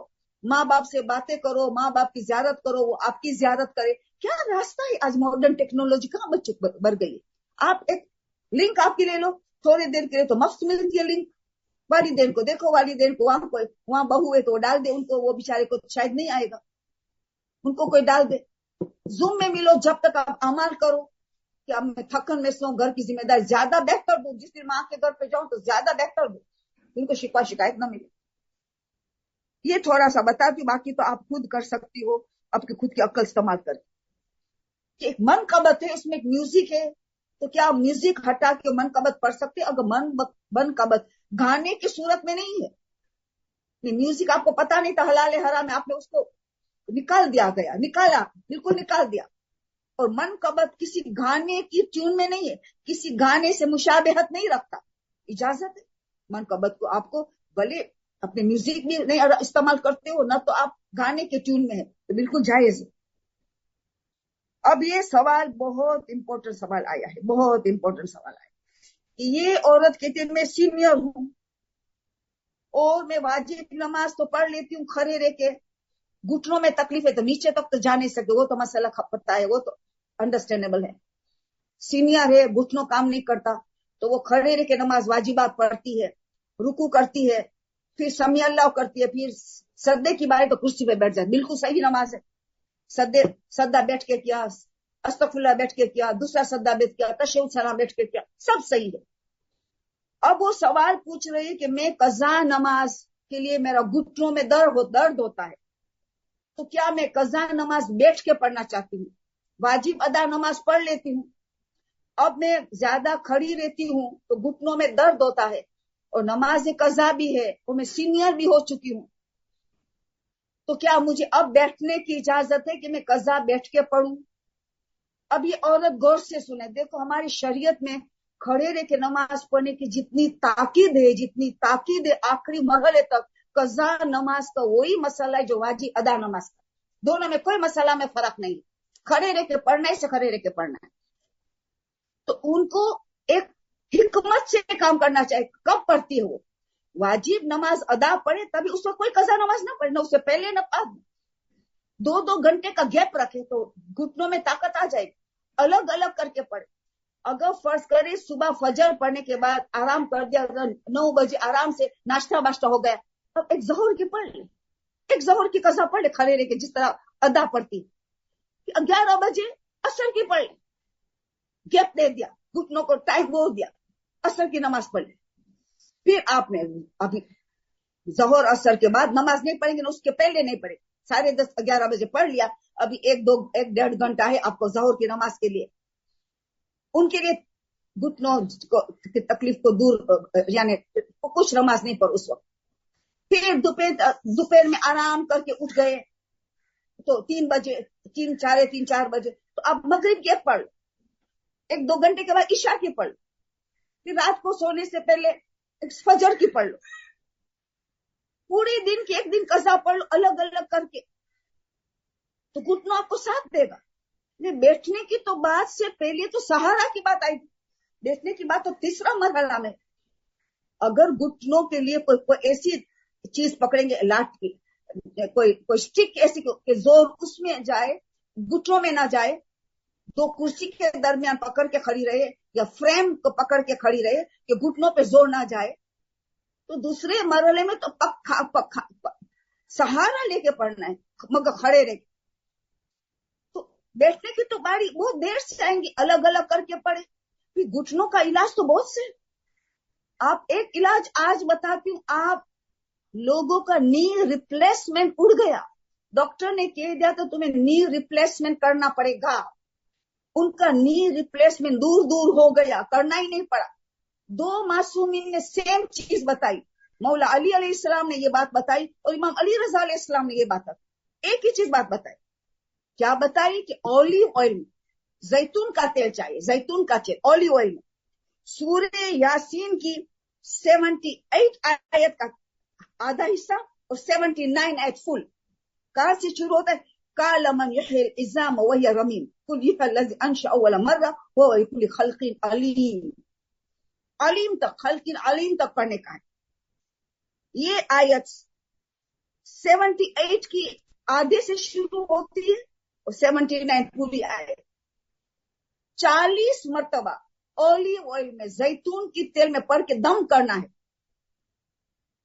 माँ बाप से बातें करो, माँ बाप की जियारत करो, वो आपकी जियारत करे। क्या रास्ता है, आज मॉडर्न टेक्नोलॉजी कहाँ बढ़ गई है। आप एक लिंक आपकी ले लो, थोड़ी देर के लिए तो मुफ्त मिलती है लिंक। वालिदैन को देखो, वालिदैन को वहां बहू है तो वो डाल दे उनको, वो बेचारे को शायद नहीं आएगा, उनको कोई डाल दे। जूम में मिलो, जब तक आप अमाल करो कि अब मैं थकन में सो, घर की जिम्मेदारी ज्यादा बेहतर दो, जिस दिन माँ के घर पे जाऊं तो ज्यादा बेहतर दो, उनको शिकायत ना मिले। ये थोड़ा सा बताती हूँ, बाकी तो आप खुद कर सकती हो आपकी खुद की अक्ल इस्तेमाल करके। एक मनकबत है, उसमें एक म्यूजिक है, तो क्या म्यूजिक हटा के मनकबत पढ़ सकते? अगर मनकबत गाने की सूरत में नहीं है, म्यूजिक आपको पता नहीं था हलाल है हराम है, आपने उसको निकाल दिया गया, निकाला, बिल्कुल निकाल दिया। और मनकबत किसी गाने की ट्यून में नहीं है, किसी गाने से मुशाबहत नहीं रखता, इजाजत है मनकबत को। आपको भले अपने म्यूजिक भी नहीं इस्तेमाल करते हो ना, तो आप गाने के ट्यून में है तो बिल्कुल जायज है। अब ये सवाल बहुत इंपॉर्टेंट सवाल आया है, बहुत इंपॉर्टेंट सवाल आया कि ये औरत कहती है मैं सीनियर हूं और मैं वाजिब नमाज तो पढ़ लेती हूँ खड़े रह के, घुटनों में तकलीफ है तो नीचे तक तो जा नहीं सकते, वो तो मसला पता है, वो तो अंडरस्टैंडेबल है। सीनियर है, घुटनों काम नहीं करता, तो वो खड़े रह के नमाज वाजिबात पढ़ती है, रुकू करती है, फिर समी अल्लाह करती है, फिर सद्दे की बारी तो कुर्सी पे बैठ जाए, बिल्कुल सही नमाज है। सद्दा बैठ के किया, अस्तगफिरुल्लाह बैठ के किया, दूसरा सद्दा बैठ किया, तशहुद सलाम बैठ के किया, सब सही है। अब वो सवाल पूछ रही है कि मैं कज़ा नमाज के लिए मेरा घुटनों में दर्द होता है, तो क्या मैं कज़ा नमाज बैठ के पढ़ना चाहती हूँ? वाजिब अदा नमाज पढ़ लेती हूँ, अब मैं ज्यादा खड़ी रहती हूँ तो घुटनों में दर्द होता है, और नमाज कज़ा भी है और मैं सीनियर भी हो चुकी हूँ, तो क्या मुझे अब बैठने की इजाजत है कि मैं कज़ा बैठ के पढ़ूं? अब ये औरत गौर से सुने, देखो हमारी शरीयत में खड़े रह के नमाज पढ़ने की जितनी ताकीद है, जितनी ताकीद है, आखिरी मरहले तक कज़ा नमाज का वही मसला है जो वाजिब अदा नमाज का, दोनों में कोई मसला में फर्क नहीं, खड़े रह के पढ़ना है से खड़े रह के पढ़ना है। तो उनको एक हिकमत से काम करना चाहिए, कब पढ़ती है वो वाजिब नमाज अदा पढ़े तभी, उसको कोई कज़ा नमाज ना पढ़े, ना उससे पहले ना बाद, 2-2 घंटे का गैप रखे तो घुटनों में ताकत आ जाएगी, अलग अलग करके पढ़े। अगर फर्ज करे सुबह फजर पढ़ने के बाद आराम कर दिया, 9 बजे आराम से नाश्ता वाश्ता हो गया, अब एक ज़ोहर की पढ़ ले, एक ज़ोहर की कज़ा पढ़ ले खड़े रह के, जिस तरह अदा पढ़ती। 11 बजे असर की पढ़ ले, गैप दे दिया, घुटनों को टाइम बोल दिया, असर की नमाज पढ़ ले। फिर आपने अभी ज़ोहर असर के बाद नमाज नहीं पढ़ेंगे ना, उसके पहले नहीं पढ़े, 10:30-11 बजे पढ़ लिया, अभी 1-1.5 घंटा है आपको ज़ोहर की नमाज के लिए, उनके लिए घुटनों की तकलीफ को दूर, यानी कुछ नमाज नहीं पढ़ उस वक्त। फिर दोपहर में आराम करके उठ गए तो 3 बजे, 3-4 बजे, तो आप मगरिब के पढ़, 1-2 घंटे के बाद ईशा की पढ़ लो, फिर रात को सोने से पहले फजर की पढ़ लो, पूरे दिन की एक दिन कज़ा पढ़ लो अलग अलग करके, तो घुटनों आपको साथ देगा। बैठने की तो बात से पहले तो सहारा की बात आई, बैठने की बात तो तीसरा मरहला में। अगर घुटनों के लिए कोई ऐसी चीज पकड़ेंगे, लाठ की कोई स्टिक ऐसी कि जोर उसमें जाए, घुटनों में ना जाए, 2 कुर्सी के दरमियान पकड़ के खड़ी रहे या फ्रेम को पकड़ के खड़ी रहे कि घुटनों पे जोर ना जाए, तो दूसरे मरहले में तो पक्का सहारा लेके पढ़ना है, मगर खड़े रहे। तो बैठने की तो बारी बहुत देर से आएंगी, अलग अलग करके पढ़े। फिर घुटनों का इलाज तो बहुत से, आप एक इलाज आज बताती हूँ। आप लोगों का नी रिप्लेसमेंट उड़ गया, डॉक्टर ने कह दिया तो तुम्हें नी रिप्लेसमेंट करना पड़ेगा। उनका नी रिप्लेसमेंट दूर दूर हो गया, करना ही नहीं पड़ा। 2 मासूमीन ने सेम चीज बताई, मौला अली अलैहिस्सलाम ने ये बात बताई और इमाम अली रजा अलैहिस्सलाम ने ये बात बताई, एक ही चीज बात बताई। क्या बताई कि ऑलिव ऑयल में जैतून का तेल चाहिए, जैतून का तेल ऑलिव ऑयल में। सूरह यासीन की 78 आयत का आधा हिस्सा और 79 आयत फुल, कहां से शुरू होता है? काल मन यहिल इज़ाम वहिय रमीम कुल यहल्लज़ी अंशअ अव्वल मर्रा व बिकुल्लि खल्किन अलीम। अलीम तक, खल्किन अलीम तक पढ़ने का है। ये आयत 78 की आधे से शुरू होती है और 79 पूरी आयत। 40 मरतबा ऑलिव ऑयल में जैतून की तेल में पढ़ के दम करना है,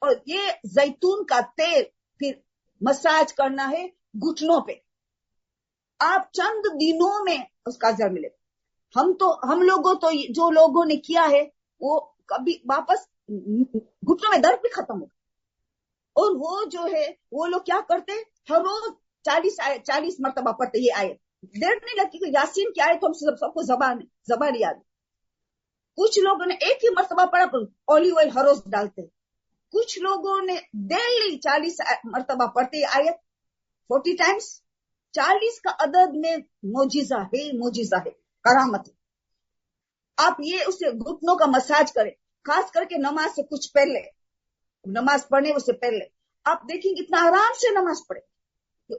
और ये जैतून का तेल फिर मसाज करना है घुटनों पे। आप चंद दिनों में उसका असर मिलेगा। हम लोगों तो जो लोगों ने किया है वो कभी वापस घुटनों में दर्द भी खत्म होगा। और वो जो है वो लोग क्या करते, हर रोज 40 मरतबा पढ़ते। ये आयत देर नहीं लगती कि यासीन की आयत हम सबको जबान याद है। कुछ लोगों ने एक ही मरतबा पढ़ा पर ऑलिव ऑयल हर रोज डालते, कुछ लोगों ने डेली 40 मरतबा पढ़ते आयत 40 टाइम्स। 40 का अदद में मोजिजा है, करामत है। आप ये उसे घुटनों का मसाज करें, खास करके नमाज से कुछ पहले, नमाज पढ़ने उससे पहले आप देखेंगे इतना आराम से नमाज पढ़े।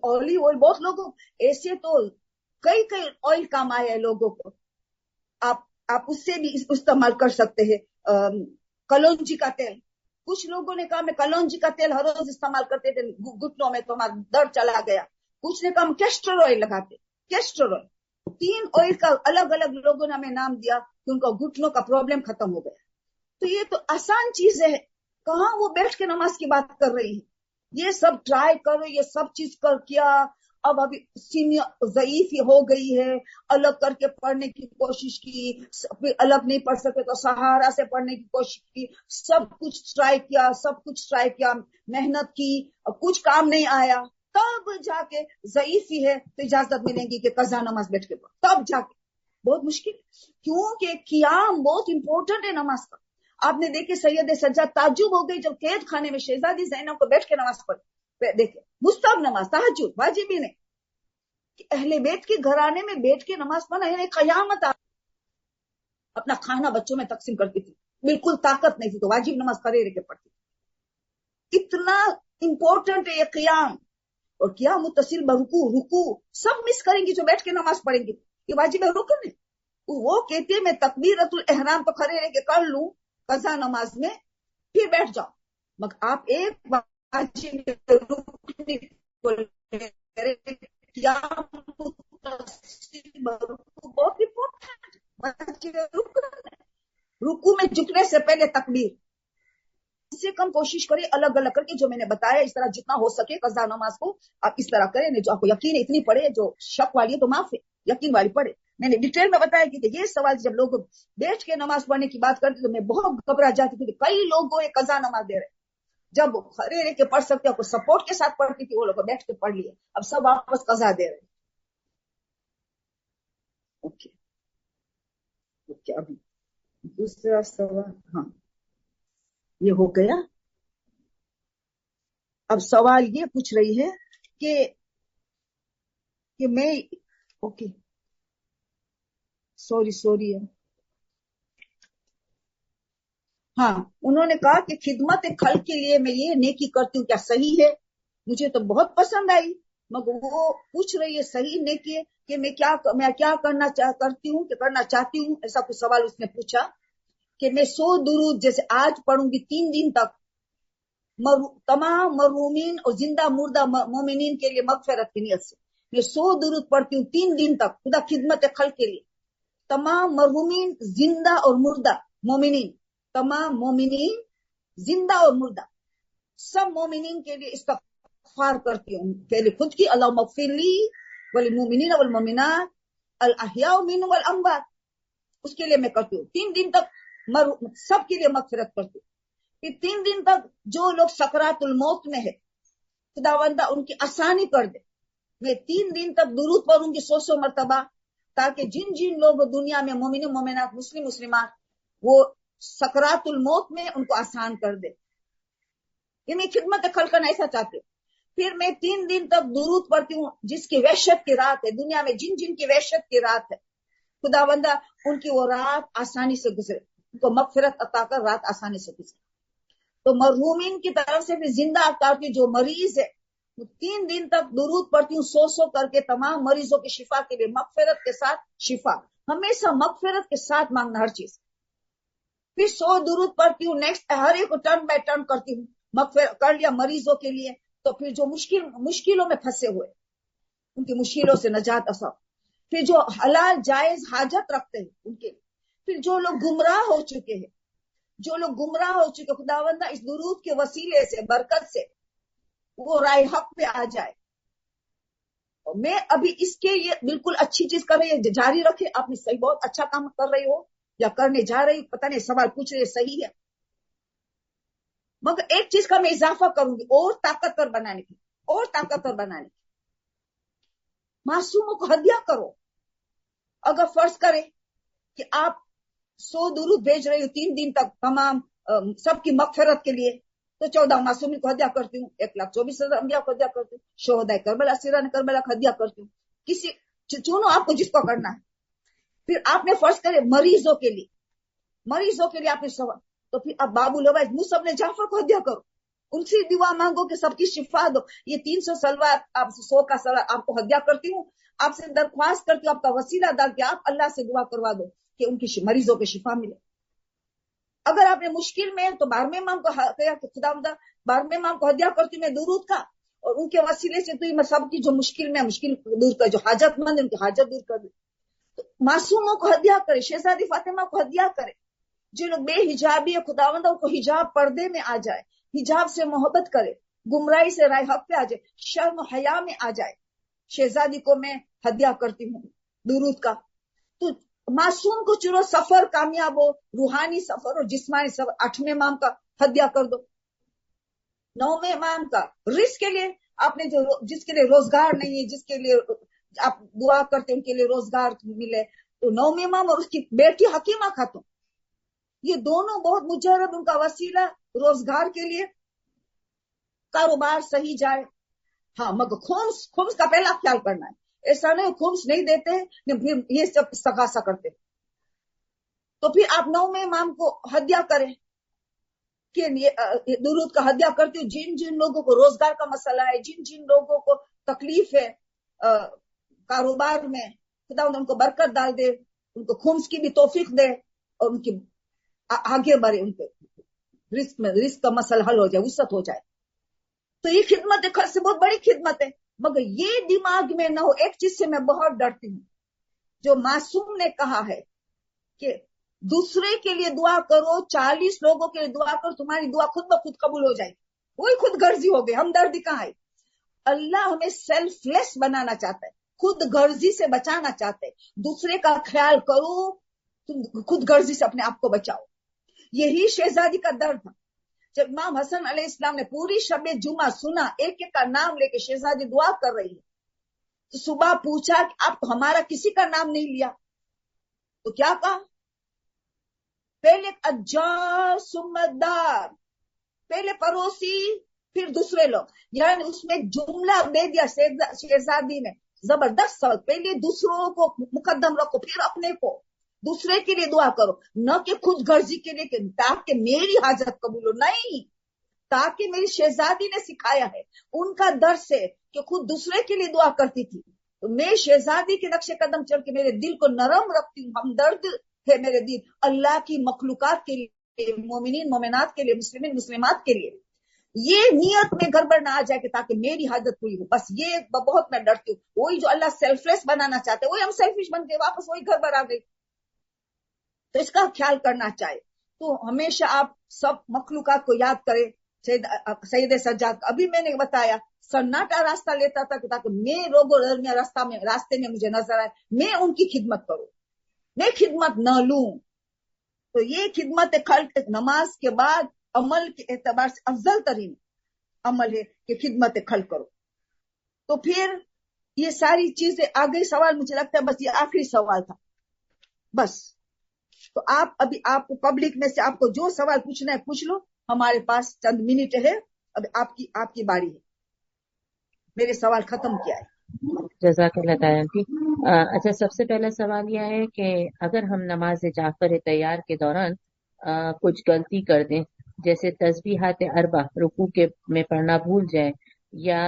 ऑलिव ऑयल बहुत लोगों ऐसे तो कई ऑयल काम आया है लोगों को, आप उससे भी इस्तेमाल कर सकते हैं। कलौंजी का तेल, कुछ लोगों ने कहा मैं कलौंजी का तेल हर रोज इस्तेमाल करते थे, घुटनों में तो हमारा दर्द चला गया। कुछ ने कहा हम कैस्टर ऑयल लगाते, कैस्टर ऑयल। 3 ऑयल का अलग अलग लोगों ने हमें नाम दिया कि उनका घुटनों का प्रॉब्लम खत्म हो गया। तो ये तो आसान चीज है, कहाँ वो बैठ के नमाज की बात कर रही है। ये सब ट्राई करो, ये सब चीज कर किया, अब अभी सीनियर ज़ईफ हो गई है, अलग करके पढ़ने की कोशिश की, फिर अलग नहीं पढ़ सके तो सहारा से पढ़ने की कोशिश की, सब कुछ ट्राई किया, मेहनत की, कुछ काम नहीं आया, तब जाके ज़ईफी है तो इजाजत मिलेगी कि कज़ा नमाज बैठ के पढ़, तब जाके। बहुत मुश्किल, क्योंकि कियाम बहुत इंपॉर्टेंट है नमाज का। आपने देखे सैयद सज्जाद ताज्जुब हो गई जब कैद खाने में शहजादी ज़ैनब को बैठ के नमाज पढ़ी। देखे मुस्तहब नमाज, तहज्जुद वाजिब ही नहीं, कि अहले बैत के घराने में बैठ के नमाज पढ़ना यानी कयामत। अपना खाना बच्चों में तकसीम करती थी, बिल्कुल ताकत नहीं थी तो वाजिब नमाज खड़े रह के पढ़ती। इतना इंपॉर्टेंट है ये कियाम। और किया मुत्तसिल रुकू सब मिस करेंगी जो बैठ के नमाज पढ़ेंगी, ये वाजिब है रुकन है। वो कहती है मैं तकबीरतुल एहराम तो खड़े रह के कर लूं कज़ा नमाज में, फिर बैठ जाओ, मगर आप एक वाजिब रुकने को बहुत इंपॉर्टेंट। रुकू में झुकने से पहले तकबीर, इससे कम कोशिश करें अलग अलग करके, जो मैंने बताया इस तरह जितना हो सके कज़ा नमाज को आप इस तरह करें। नहीं जो आपको यकीन है इतनी पढ़े, जो शक वाली है तो माफ है, यकीन वाली पढ़े। मैंने डिटेल में बताया कि ये सवाल जब लोग बैठ के नमाज पढ़ने की बात करते तो मैं बहुत घबरा जाती थी। कई लोग ये कज़ा नमाज दे रहे, जब खड़े रह के पढ़ सकते हो, सपोर्ट के साथ पढ़ती थी, वो लोग बैठ के पढ़ लिए, अब सब वापस कज़ा दे रहे। ओके अभी दूसरा सवाल, हाँ ये हो गया। अब सवाल ये पूछ रही है कि मैं ओके سوری ہے. ہاں انہوں نے کہا کہ خدمت خلق کے لیے میں یہ نیکی کرتی ہوں، کیا صحیح ہے؟ مجھے تو بہت پسند آئی، مگر وہ پوچھ رہی ہے صحیح نیکی ہے کہ میں کیا کرنا کرتی ہوں کہ کرنا چاہتی ہوں. ایسا کچھ سوال اس نے پوچھا کہ میں 100 درود جیسے آج پڑھوں گی 3 دن تک تمام مرحومین اور زندہ مردہ مومنین کے لیے مغفرت کی نیت سے میں 100 درود پڑھتی ہوں 3 دن تک خدا خدمت خلق کے لیے. تمام مرحومین زندہ اور مردہ مومنین، تمام مومنین زندہ اور مردہ سب مومنین کے لیے استغفار کرتی ہوں. پہلے خود کی اللہم اغفر لی وللمؤمنین والمؤمنات الاحیاء منهم والاموات، اس کے لیے میں کرتی ہوں. 3 دن تک سب کے لیے مغفرت کرتی ہوں. پھر 3 دن تک جو لوگ سکرات الموت میں ہے خداوندہ ان کی آسانی کر دے. میں 3 دن تک درود پڑھوں گی 100 مرتبہ، تاکہ جن لوگ دنیا میں مومن مومنات مسلمات وہ سکرات الموت میں ان کو آسان کر دے. یہ میں خدمت خلق کرنا ایسا چاہتی ہوں. پھر میں 3 دن تک درود پڑھتی ہوں جس کی وحشت کی رات ہے، دنیا میں جن کی وحشت کی رات ہے خداوندہ ان کی وہ رات آسانی سے گزرے، ان کو مغفرت عطا کر رات آسانی سے گزرے. تو مرحومین کی طرف سے بھی زندہ اطاعت کی جو مریض ہے 3 دن تک درود پڑھتی ہوں 100 کر کے تمام مریضوں کی شفا کے لیے، مغفرت کے ساتھ شفا، ہمیشہ مغفرت کے ساتھ مانگنا ہر چیز. پھر 100 درود پڑھتی ہوں، نیکسٹ ہر ایک کو ٹرن بائی ٹرن کرتی ہوں. مغفرت کر لیا مریضوں کے لیے، تو پھر جو مشکلوں میں پھنسے ہوئے ان کی مشکلوں سے نجات عطا. پھر جو حلال جائز حاجت رکھتے ہیں ان کے لیے. پھر جو لوگ گمراہ ہو چکے ہیں، خداوندہ اس درود کے وسیلے سے برکت سے وہ رائے حق پہ آ جائے. میں ابھی اس کے یہ بالکل اچھی چیز کر رہی ہے، جاری رکھے. آپ نے صحیح بہت اچھا کام کر رہی ہو یا کرنے جا رہی، پتہ نہیں سوال پوچھ رہی ہے صحیح ہے، مگر ایک چیز کا میں اضافہ کروں گی اور طاقتور بنانے کی. معصوموں کو ہدیہ کرو. اگر فرض کرے کہ آپ 100 درود بھیج رہی ہو 3 دن تک تمام سب کی مغفرت کے لیے، تو 14 معصومین کو ہدیہ کرتی ہوں، 1,24,000 انبیاء کو ہدیہ کرتی ہوں، شہداء کربلا اسیران کربلا کو ہدیہ کرتی ہوں. کسی چنو آپ کو جس کو کرنا ہے. پھر آپ نے فرض کرے مریضوں کے لیے آپ نے سوال، تو پھر اب بابو لوائز مصعب نے جعفر کو ہدیہ کرو، ان سے دعا مانگو کہ سب کی شفا دو. یہ 300 سلوات آپ 100 کا سلوات آپ کو ہدیہ کرتی ہوں. آپ سے درخواست کرتی ہوں، آپ کا وسیلہ ڈال کے آپ اللہ سے دعا کروا دو کہ ان کی مریضوں کو شفا ملے. اگر آپ نے مشکل میں تو بارہویں امام کو خداوندہ 12ویں امام کو ہدیہ کرتی ہوں میں درود کا، اور ان کے وسیلے سے تو میں سب کی جو مشکل دور کر، جو حاجت مند ان کی حاجت دور کر دے. تو معصوموں کو ہدیہ کرے، شہزادی فاطمہ کو ہدیہ کرے. جو لوگ بے حجابی ہے خداوندہ ان کو حجاب پردے میں آ جائے، حجاب سے محبت کرے، گمراہی سے رائے حق پہ آ جائے، شرم و حیا میں آ جائے. شہزادی کو میں ہدیہ کرتی ہوں درود کا. تو معصوم کو چلو سفر کامیاب ہو، روحانی سفر اور جسمانی سفر 8ویں امام کا ہدیہ کر دو. 9ویں امام کا رزق کے لیے آپ نے جس کے لیے روزگار نہیں ہے، جس کے لیے آپ دعا کرتے ان کے لیے روزگار ملے، تو 9ویں امام اور اس کی بیٹی حکیمہ خاتون، یہ دونوں بہت مجرد، ان کا وسیلہ روزگار کے لیے، کاروبار صحیح جائے. ہاں مگر خمس کا پہلا خیال کرنا ہے. ایسا نہیں خمس نہیں دیتے پھر یہ سب استغاثہ کرتے. تو پھر آپ 9ویں امام کو ہدیہ کریں کہ درود کا ہدیہ کرتے ہو. جن لوگوں کو روزگار کا مسئلہ ہے، جن لوگوں کو تکلیف ہے کاروبار میں، خدا ان کو برکت ڈال دے، ان کو خمس کی بھی توفیق دے اور ان کی آگے بڑھے، ان کے رزق کا مسئلہ حل ہو جائے، وسعت ہو جائے. تو یہ خدمت خرچ سے بہت بڑی خدمت ہے. مگر یہ دماغ میں نہ ہو. ایک چیز سے میں بہت ڈرتی ہوں، جو معصوم نے کہا ہے کہ دوسرے کے لیے دعا کرو، 40 لوگوں کے لیے دعا کرو، تمہاری دعا خود بخود قبول ہو جائے گی. وہی خود غرضی ہو گئی، ہمدردی کہاں ہے؟ اللہ ہمیں سیلف لیس بنانا چاہتا ہے، خود غرضی سے بچانا چاہتا ہے. دوسرے کا خیال کرو، تم خود غرضی سے اپنے آپ کو بچاؤ. یہی شہزادی کا درد تھا. جب امام حسن علیہ السلام نے پوری شب جمعہ سنا، ایک ایک کا نام لے کے شہزادی دعا کر رہی ہے، تو صبح پوچھا کہ آپ ہمارا کسی کا نام نہیں لیا. تو کیا کہا؟ پہلے اجار سمدار، پہلے پڑوسی پھر دوسرے لوگ. یعنی اس میں جملہ دے دیا شہزادی نے زبردست سبق. پہلے دوسروں کو مقدم رکھو، پھر اپنے کو. दूसरे के लिए दुआ करो, न कि खुद गर्जी के लिए ताकि मेरी हाजत कबूल हो, नहीं, ताकि मेरी शहजादी ने सिखाया है, उनका दर्स है कि खुद दूसरे के लिए दुआ करती थी। तो मैं शहजादी के नक्शे कदम चल के मेरे दिल को नरम रखती हूँ, हमदर्द है मेरे दिल अल्लाह की मखलूकात के लिए, मोमिनीन मोमिनात के लिए, मुस्लिमीन मुस्लिमात के लिए। ये नियत में गड़बड़ ना आ जाए कि ताकि मेरी हाजत पूरी हो, बस ये बहुत मैं डरती हूँ। वही जो अल्लाह सेल्फलेस बनाना चाहते वही हम सेल्फिश बन गए, वापस वही गड़बड़ आ गई। तो इसका ख्याल करना चाहिए। तो हमेशा आप सब मखलूकात को याद करें। सैयद सज्जाद, अभी मैंने बताया, सन्नाटा रास्ता लेता था ताकि मैं लोगों दरमियान रास्ते में मुझे नजर आए, मैं उनकी खिदमत करूं, मैं खिदमत न लूं। तो ये खिदमत खल्क नमाज के बाद अमल के एतबार से अफजल तरीन अमल है कि खिदमत खल्क करो। तो फिर ये सारी चीजें आ गई। सवाल मुझे लगता है बस ये आखिरी सवाल था बस। तो आप अभी आपको पब्लिक में से आपको जो सवाल पूछना है पूछ लो, हमारे पास चंद मिनट है, अब आपकी बारी है। मेरे सवाल खत्म किया है। जज़ाकल्लाह ताया थी। अच्छा, सबसे पहला सवाल यह है कि अगर हम नमाज जाफर तैयार के दौरान कुछ गलती कर दें, जैसे तस्बीहात अरबा रुकू के में पढ़ना भूल जाए, या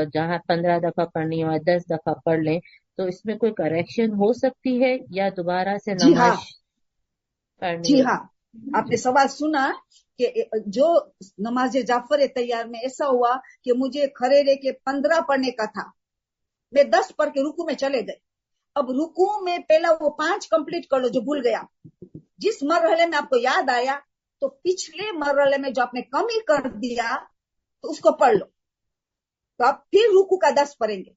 जहां 15 दफा पढ़नी हो 10 दफा पढ़ लें, तो इसमें कोई करेक्शन हो सकती है या दोबारा से जी हाँ, नमाज पढ़नी जी होगी? हाँ, आपने सवाल सुना कि जो नमाज जाफर तैयार में ऐसा हुआ कि मुझे खड़े रह के 15 पढ़ने का था, मैं 10 पढ़ के रुकू में चले गए। अब रुकू में पहला वो 5 कंप्लीट कर लो जो भूल गया। जिस मरहले में आपको याद आया तो पिछले मरहले में जो आपने कमी कर दिया तो उसको पढ़ लो। तो आप फिर रुकू का 10 पढ़ेंगे।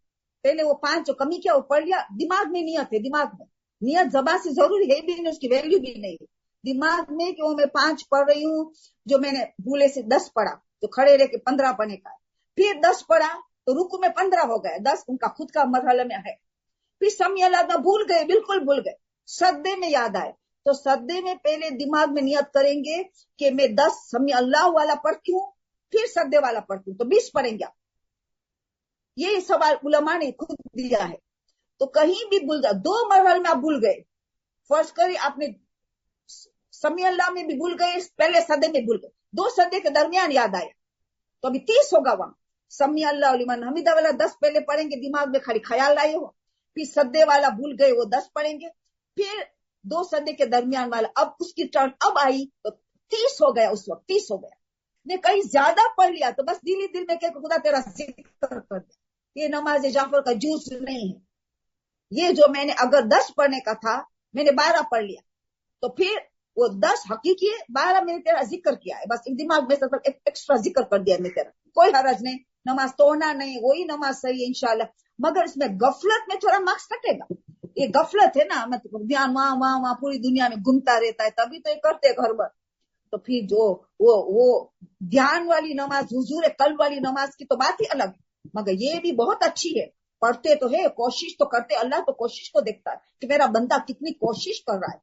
पहले वो 5 जो कमी किया वो पढ़ लिया। दिमाग में नियत है, दिमाग में नियत ज़बान से जरूरी है भी नहीं, उसकी वैल्यू भी नहीं है। दिमाग में कि वो मैं 5 पढ़ रही हूँ, जो मैंने भूले से 10 पढ़ा, जो खड़े रह के 15 पढ़ने का, फिर 10 पढ़ा तो रुकू में 15 हो गया, 10 उनका खुद का मरहले में है। फिर समी अल्लाह भूल गए, बिल्कुल भूल गए, सद्दे में याद आए तो सद्दे में पहले दिमाग में नियत करेंगे कि मैं 10 समी अल्लाह वाला पढ़ती हूँ, फिर सद्दे वाला पढ़ती हूँ, तो 20 पढ़ेंगे आप। ये सवाल उलमा ने खुद दिया है। तो कहीं भी भूल जाओ, 2 मरहल में आप भूल गए, फर्ज करिए आपने समी अल्लाह में भी भूल गए, पहले सदे में भूल गए, 2 सदे के दरमियान याद आया तो अभी 30 होगा वहां। समी अल्लाह लिमन हमीदा वाला 10 पहले पढ़ेंगे, दिमाग में खाली ख्याल लाए हो, फिर सदे वाला भूल गए वो 10 पढ़ेंगे, फिर 2 सदे के दरमियान वाला, अब उसकी टर्न अब आई तो 30 हो गया, उस वक्त 30 हो गया। ने कहीं ज्यादा पढ़ लिया तो बस दिल ही दिल में कह खुदा तेरा जिक्र कर दे। ये नमाज जाफर का जूस नहीं है। ये जो मैंने अगर 10 पढ़ने का था मैंने 12 पढ़ लिया तो फिर वो 10 हकीकी है, 12 मैंने तेरा जिक्र किया है, बस एक दिमाग में से एक्स्ट्रा जिक्र कर दिया मैं तेरा, कोई हरज नहीं, नमाज तोड़ना नहीं, वही नमाज सही है इंशाल्लाह। मगर इसमें गफलत में थोड़ा मार्क्स कटेगा, ये गफलत है ना, मतलब ध्यान वहां पूरी दुनिया में घूमता रहता है, तभी तो ये करते घर पर। तो फिर जो वो ध्यान वाली नमाज, हुजूर कल्ब वाली नमाज की तो बात ही अलग है, मगर ये भी बहुत अच्छी है, पढ़ते तो है, कोशिश तो करते, अल्लाह तो कोशिश को देखता है कि मेरा बंदा कितनी कोशिश कर रहा है।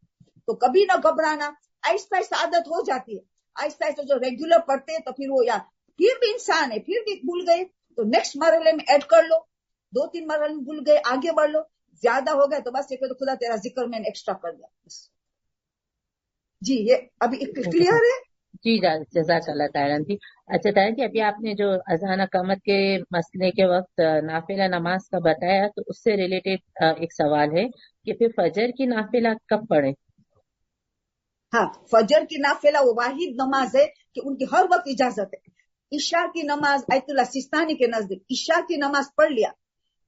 तो कभी ना घबराना, आहिस्ता आहिस्ता आदत हो जाती है, आहिस्ता आहिस्ता जो रेगुलर पढ़ते हैं तो फिर वो यार फिर भी इंसान है, फिर भी भूल गए तो नेक्स्ट मरहले में ऐड कर लो, 2-3 मरहले में भूल गए आगे बढ़ लो, ज्यादा हो गया तो बस ये तो खुदा तेरा जिक्र मैंने एक्स्ट्रा कर दिया बस। जी ये अभी क्लियर है? जी जज़ाकल्लाह तायरन थी। अच्छा तायरन जी, अभी आपने जो अजान अकामत के मसले के वक्त नाफिला नमाज का बताया, तो उससे रिलेटेड एक सवाल है कि फिर फजर की नाफिला कब पढ़े? हाँ, फजर की नाफिला वो वाहिद नमाज है कि उनकी हर वक्त इजाजत है। ईशा की नमाज आयतुल्लाह सिस्तानी के नजदीक ईशा की नमाज पढ़ लिया,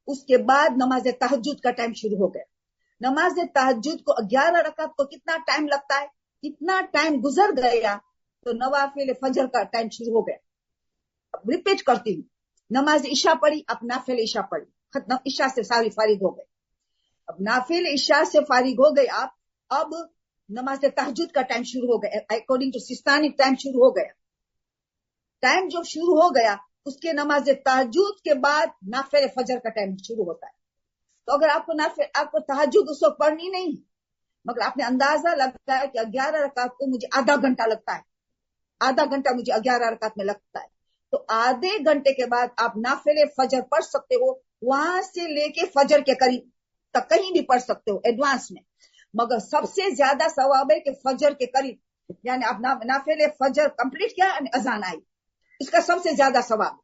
उसके बाद नमाज तहज्जुद का टाइम शुरू हो गया। नमाज तहज्जुद को 11 रकात को कितना टाइम लगता है, इतना टाइम गुजर गया तो नवाफिल फजर का टाइम शुरू हो गया। अब रिपीट करती हूँ, नमाज ईशा पढ़ी, अब नाफिल ईशा पढ़ी, खत्म, ईशा से सारी फारिग हो गए। अब नाफिल ईशा से फारिग हो गए आप, अब नमाज तहज्जुद का टाइम शुरू हो गया, अकॉर्डिंग टू सिस्तानी टाइम शुरू हो गया। टाइम जो शुरू हो गया उसके नमाज तहज्जुद के बाद नाफिल फजर का टाइम शुरू होता है। तो अगर आपको तहज्जुद उस वक्त पढ़नी नहीं, मगर आपने अंदाजा लगता है कि 11 रकात को मुझे आधा घंटा लगता है, आधा घंटा मुझे 11 रकात में लगता है, तो आधे घंटे के बाद आप नाफिले फजर पढ़ सकते हो, वहां से लेके फजर के करीब तक कहीं भी पढ़ सकते हो एडवांस में। मगर सबसे ज्यादा सवाब है कि फजर के करीब, यानी अब नाफिले फजर कंप्लीट किया और अजान आई, इसका सबसे ज्यादा सवाब।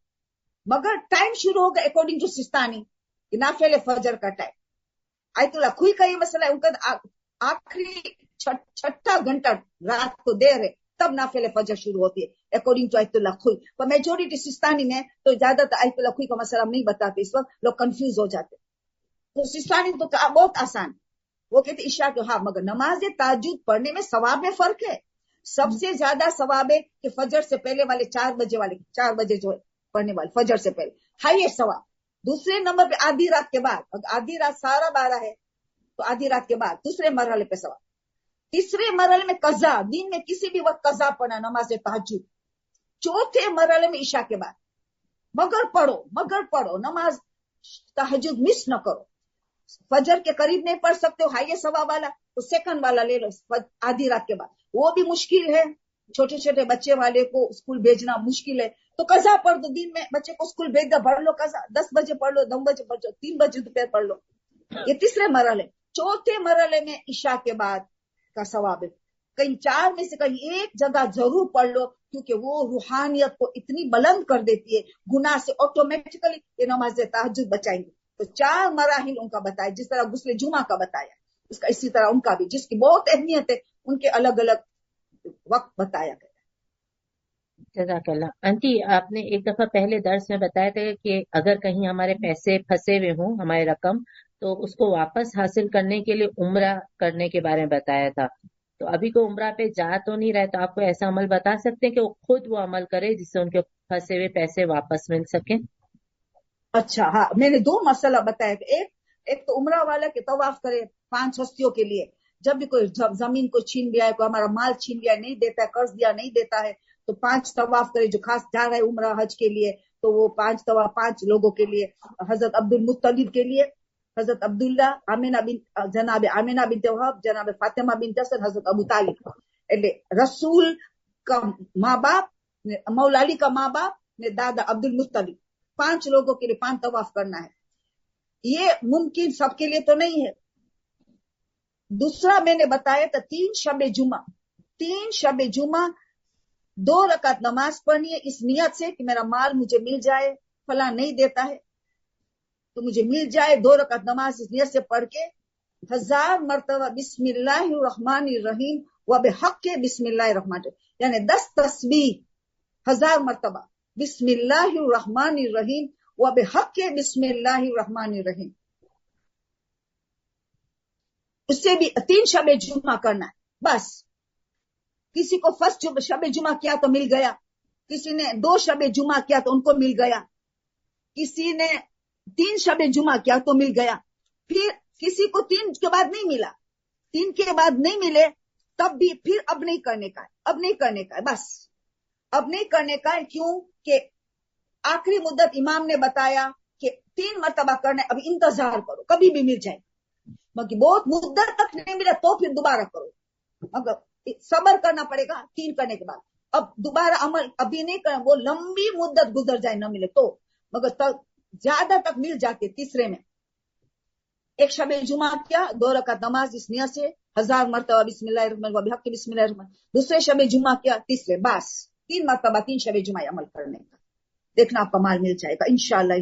मगर टाइम शुरू होगा अकॉर्डिंग टू सिस्तानी, नाफिले फजर का टाइम। आयतुल्ला खुई का ये मसला है, उनका आखिरी छठा घंटा रात को देर है, तब नाफिले फजर शुरू होती है अकॉर्डिंग टू आयतुल्ला खुई। पर मेजोरिटी सिस्तानी में तो ज्यादातर आयतुल्ला खुई का मसला हम नहीं बताते, इस वक्त लोग कंफ्यूज हो जाते। तो सिस्तानी तो बहुत आसान, वो कहते इशा के हाँ, मगर नमाज ताजुद पढ़ने में सवाब में फर्क है। सबसे ज्यादा सवाब है कि फजर से पहले वाले 4 बजे जो पढ़ने वाले फजर से पहले हाईएस्ट सवाब। दूसरे नंबर पे आधी रात के बाद, अगर आधी रात 12:30 है तो आधी रात के बाद दूसरे मरहले पे सवाब। तीसरे मरहले में कजा, दिन में किसी भी वक्त कजा पढ़ना नमाज ताजुद। चौथे मरहले में इशा के बाद। मगर पढ़ो नमाज तहज्जुद मिस न करो। फजर के करीब नहीं पढ़ सकते हो हाईएस्ट सवाब वाला, तो सेकंड वाला ले लो आधी रात के बाद, वो भी मुश्किल है। छोटे छोटे बच्चे वाले को स्कूल भेजना मुश्किल है, तो कजा पढ़ दो, दिन में बच्चे को स्कूल भेज दो, पढ़ लो कजा, 10 बजे पढ़ लो, 9 बजे पढ़ लो, 3 बजे दोपहर पढ़ लो। ये तीसरे मरहले। चौथे मरहले में इशा के बाद का सवाब है। कहीं 4 में से कहीं एक जगह जरूर पढ़ लो, क्योंकि वो रूहानियत को इतनी बुलंद कर देती है, गुनाह से ऑटोमेटिकली ये नमाज तहज्जुद बचाएंगे। तो 4 मराहिल उनका बताया, जिस तरह गुस्ले जुमा का बताया, इसका इसी तरह उनका भी, जिसकी बहुत अहमियत है, उनके अलग अलग वक्त बताया गया। जज़ाकल्लाह। आंटी, आपने एक दफा पहले दर्स में बताया था कि अगर कहीं हमारे पैसे फंसे हुए हों, हमारी रकम, तो उसको वापस हासिल करने के लिए उम्रा करने के बारे में बताया था। तो अभी को उम्रा पे जा तो नहीं रहे, तो आपको ऐसा अमल बता सकते हैं कि वो खुद वो अमल करे जिससे उनके फंसे हुए पैसे वापस मिल सके? अच्छा, हाँ, मैंने 2 मसला बताया। एक तो उम्रा वाला के तवाफ करे 5 हस्तियों के लिए। जब भी कोई जमीन को छीन लिया है, कोई हमारा माल छीन लिया नहीं देता है, कर्ज दिया नहीं देता है, तो 5 तवाफ करे। जो खास जा रहा है उम्रा हज के लिए, तो वो 5 तवाफ 5 लोगों के लिए। हजरत अब्दुल मुत्तलिब के लिए, हजरत अब्दुल्ला, जनाब आमिना बिन वहाब, जनाब फातिमा बिन असद, हजरत अबू तालिब। એટલે रसूल का माँ बाप, मौला अली का माँ बाप ने दादा अब्दुल मुत्तलिब, 5 लोगों के लिए 5 तवाफ करना है। ये मुमकिन सबके लिए तो नहीं है। दूसरा मैंने बताया था 3 शब जुमा 2 रकात नमाज पढ़नी है, इस नियत से कि मेरा माल मुझे मिल जाए, फला नहीं देता है तो मुझे मिल जाए। 2 रकात नमाज इस नियत से पढ़ के 1000 मरतबा बिस्मिल्लाहिर्रहमानिर्रहीम व बिहक़्क़ि बिस्मिल्लाहिर्रहमानिर्रहीम, यानी 10 तस्बीह 1000 मरतबा बिस्मिल्लाहिर्रहमानिर्रहीम व बिहक़्क़ि बिस्मिल्लाहिर्रहमानिर्रहीम। उससे भी 3 शब जुमा करना है बस। किसी को फर्स्ट शब जुमा किया तो मिल गया, किसी ने 2 शब जुमा किया तो उनको मिल गया, किसी ने 3 शब जुमा किया तो मिल गया। फिर किसी को 3 के बाद नहीं मिला, 3 के बाद नहीं मिले, तब भी फिर अब नहीं करने का है बस। अब नहीं करने का है, क्यों कि आखिरी मुद्दत इमाम ने बताया कि 3 मरतबा करना है। अब इंतजार करो, कभी भी मिल जाए, बाकी बहुत मुद्दत तक नहीं मिला तो फिर दोबारा करो। मगर सब्र करना पड़ेगा 3 करने के बाद। अब दोबारा अमल अभी नहीं करना, वो लंबी मुद्दत गुजर जाए न मिले तो, मगर तक ज्यादा तक मिल जाती। तीसरे में एक शब जुमा किया, 2 रकात नमाज इस नियत से 1000 मरतबा बिस्मिल्लाहिर्रहमानिर्रहीम व बिहक़्क़ि बिस्मिल्लाहिर्रहमानिर्रहीम। दूसरे शब जुमा किया, तीसरे बस 3 मरतबा 3 शब जुमा अमल करने का, देखना आपका माल मिल जाएगा इंशाअल्लाह।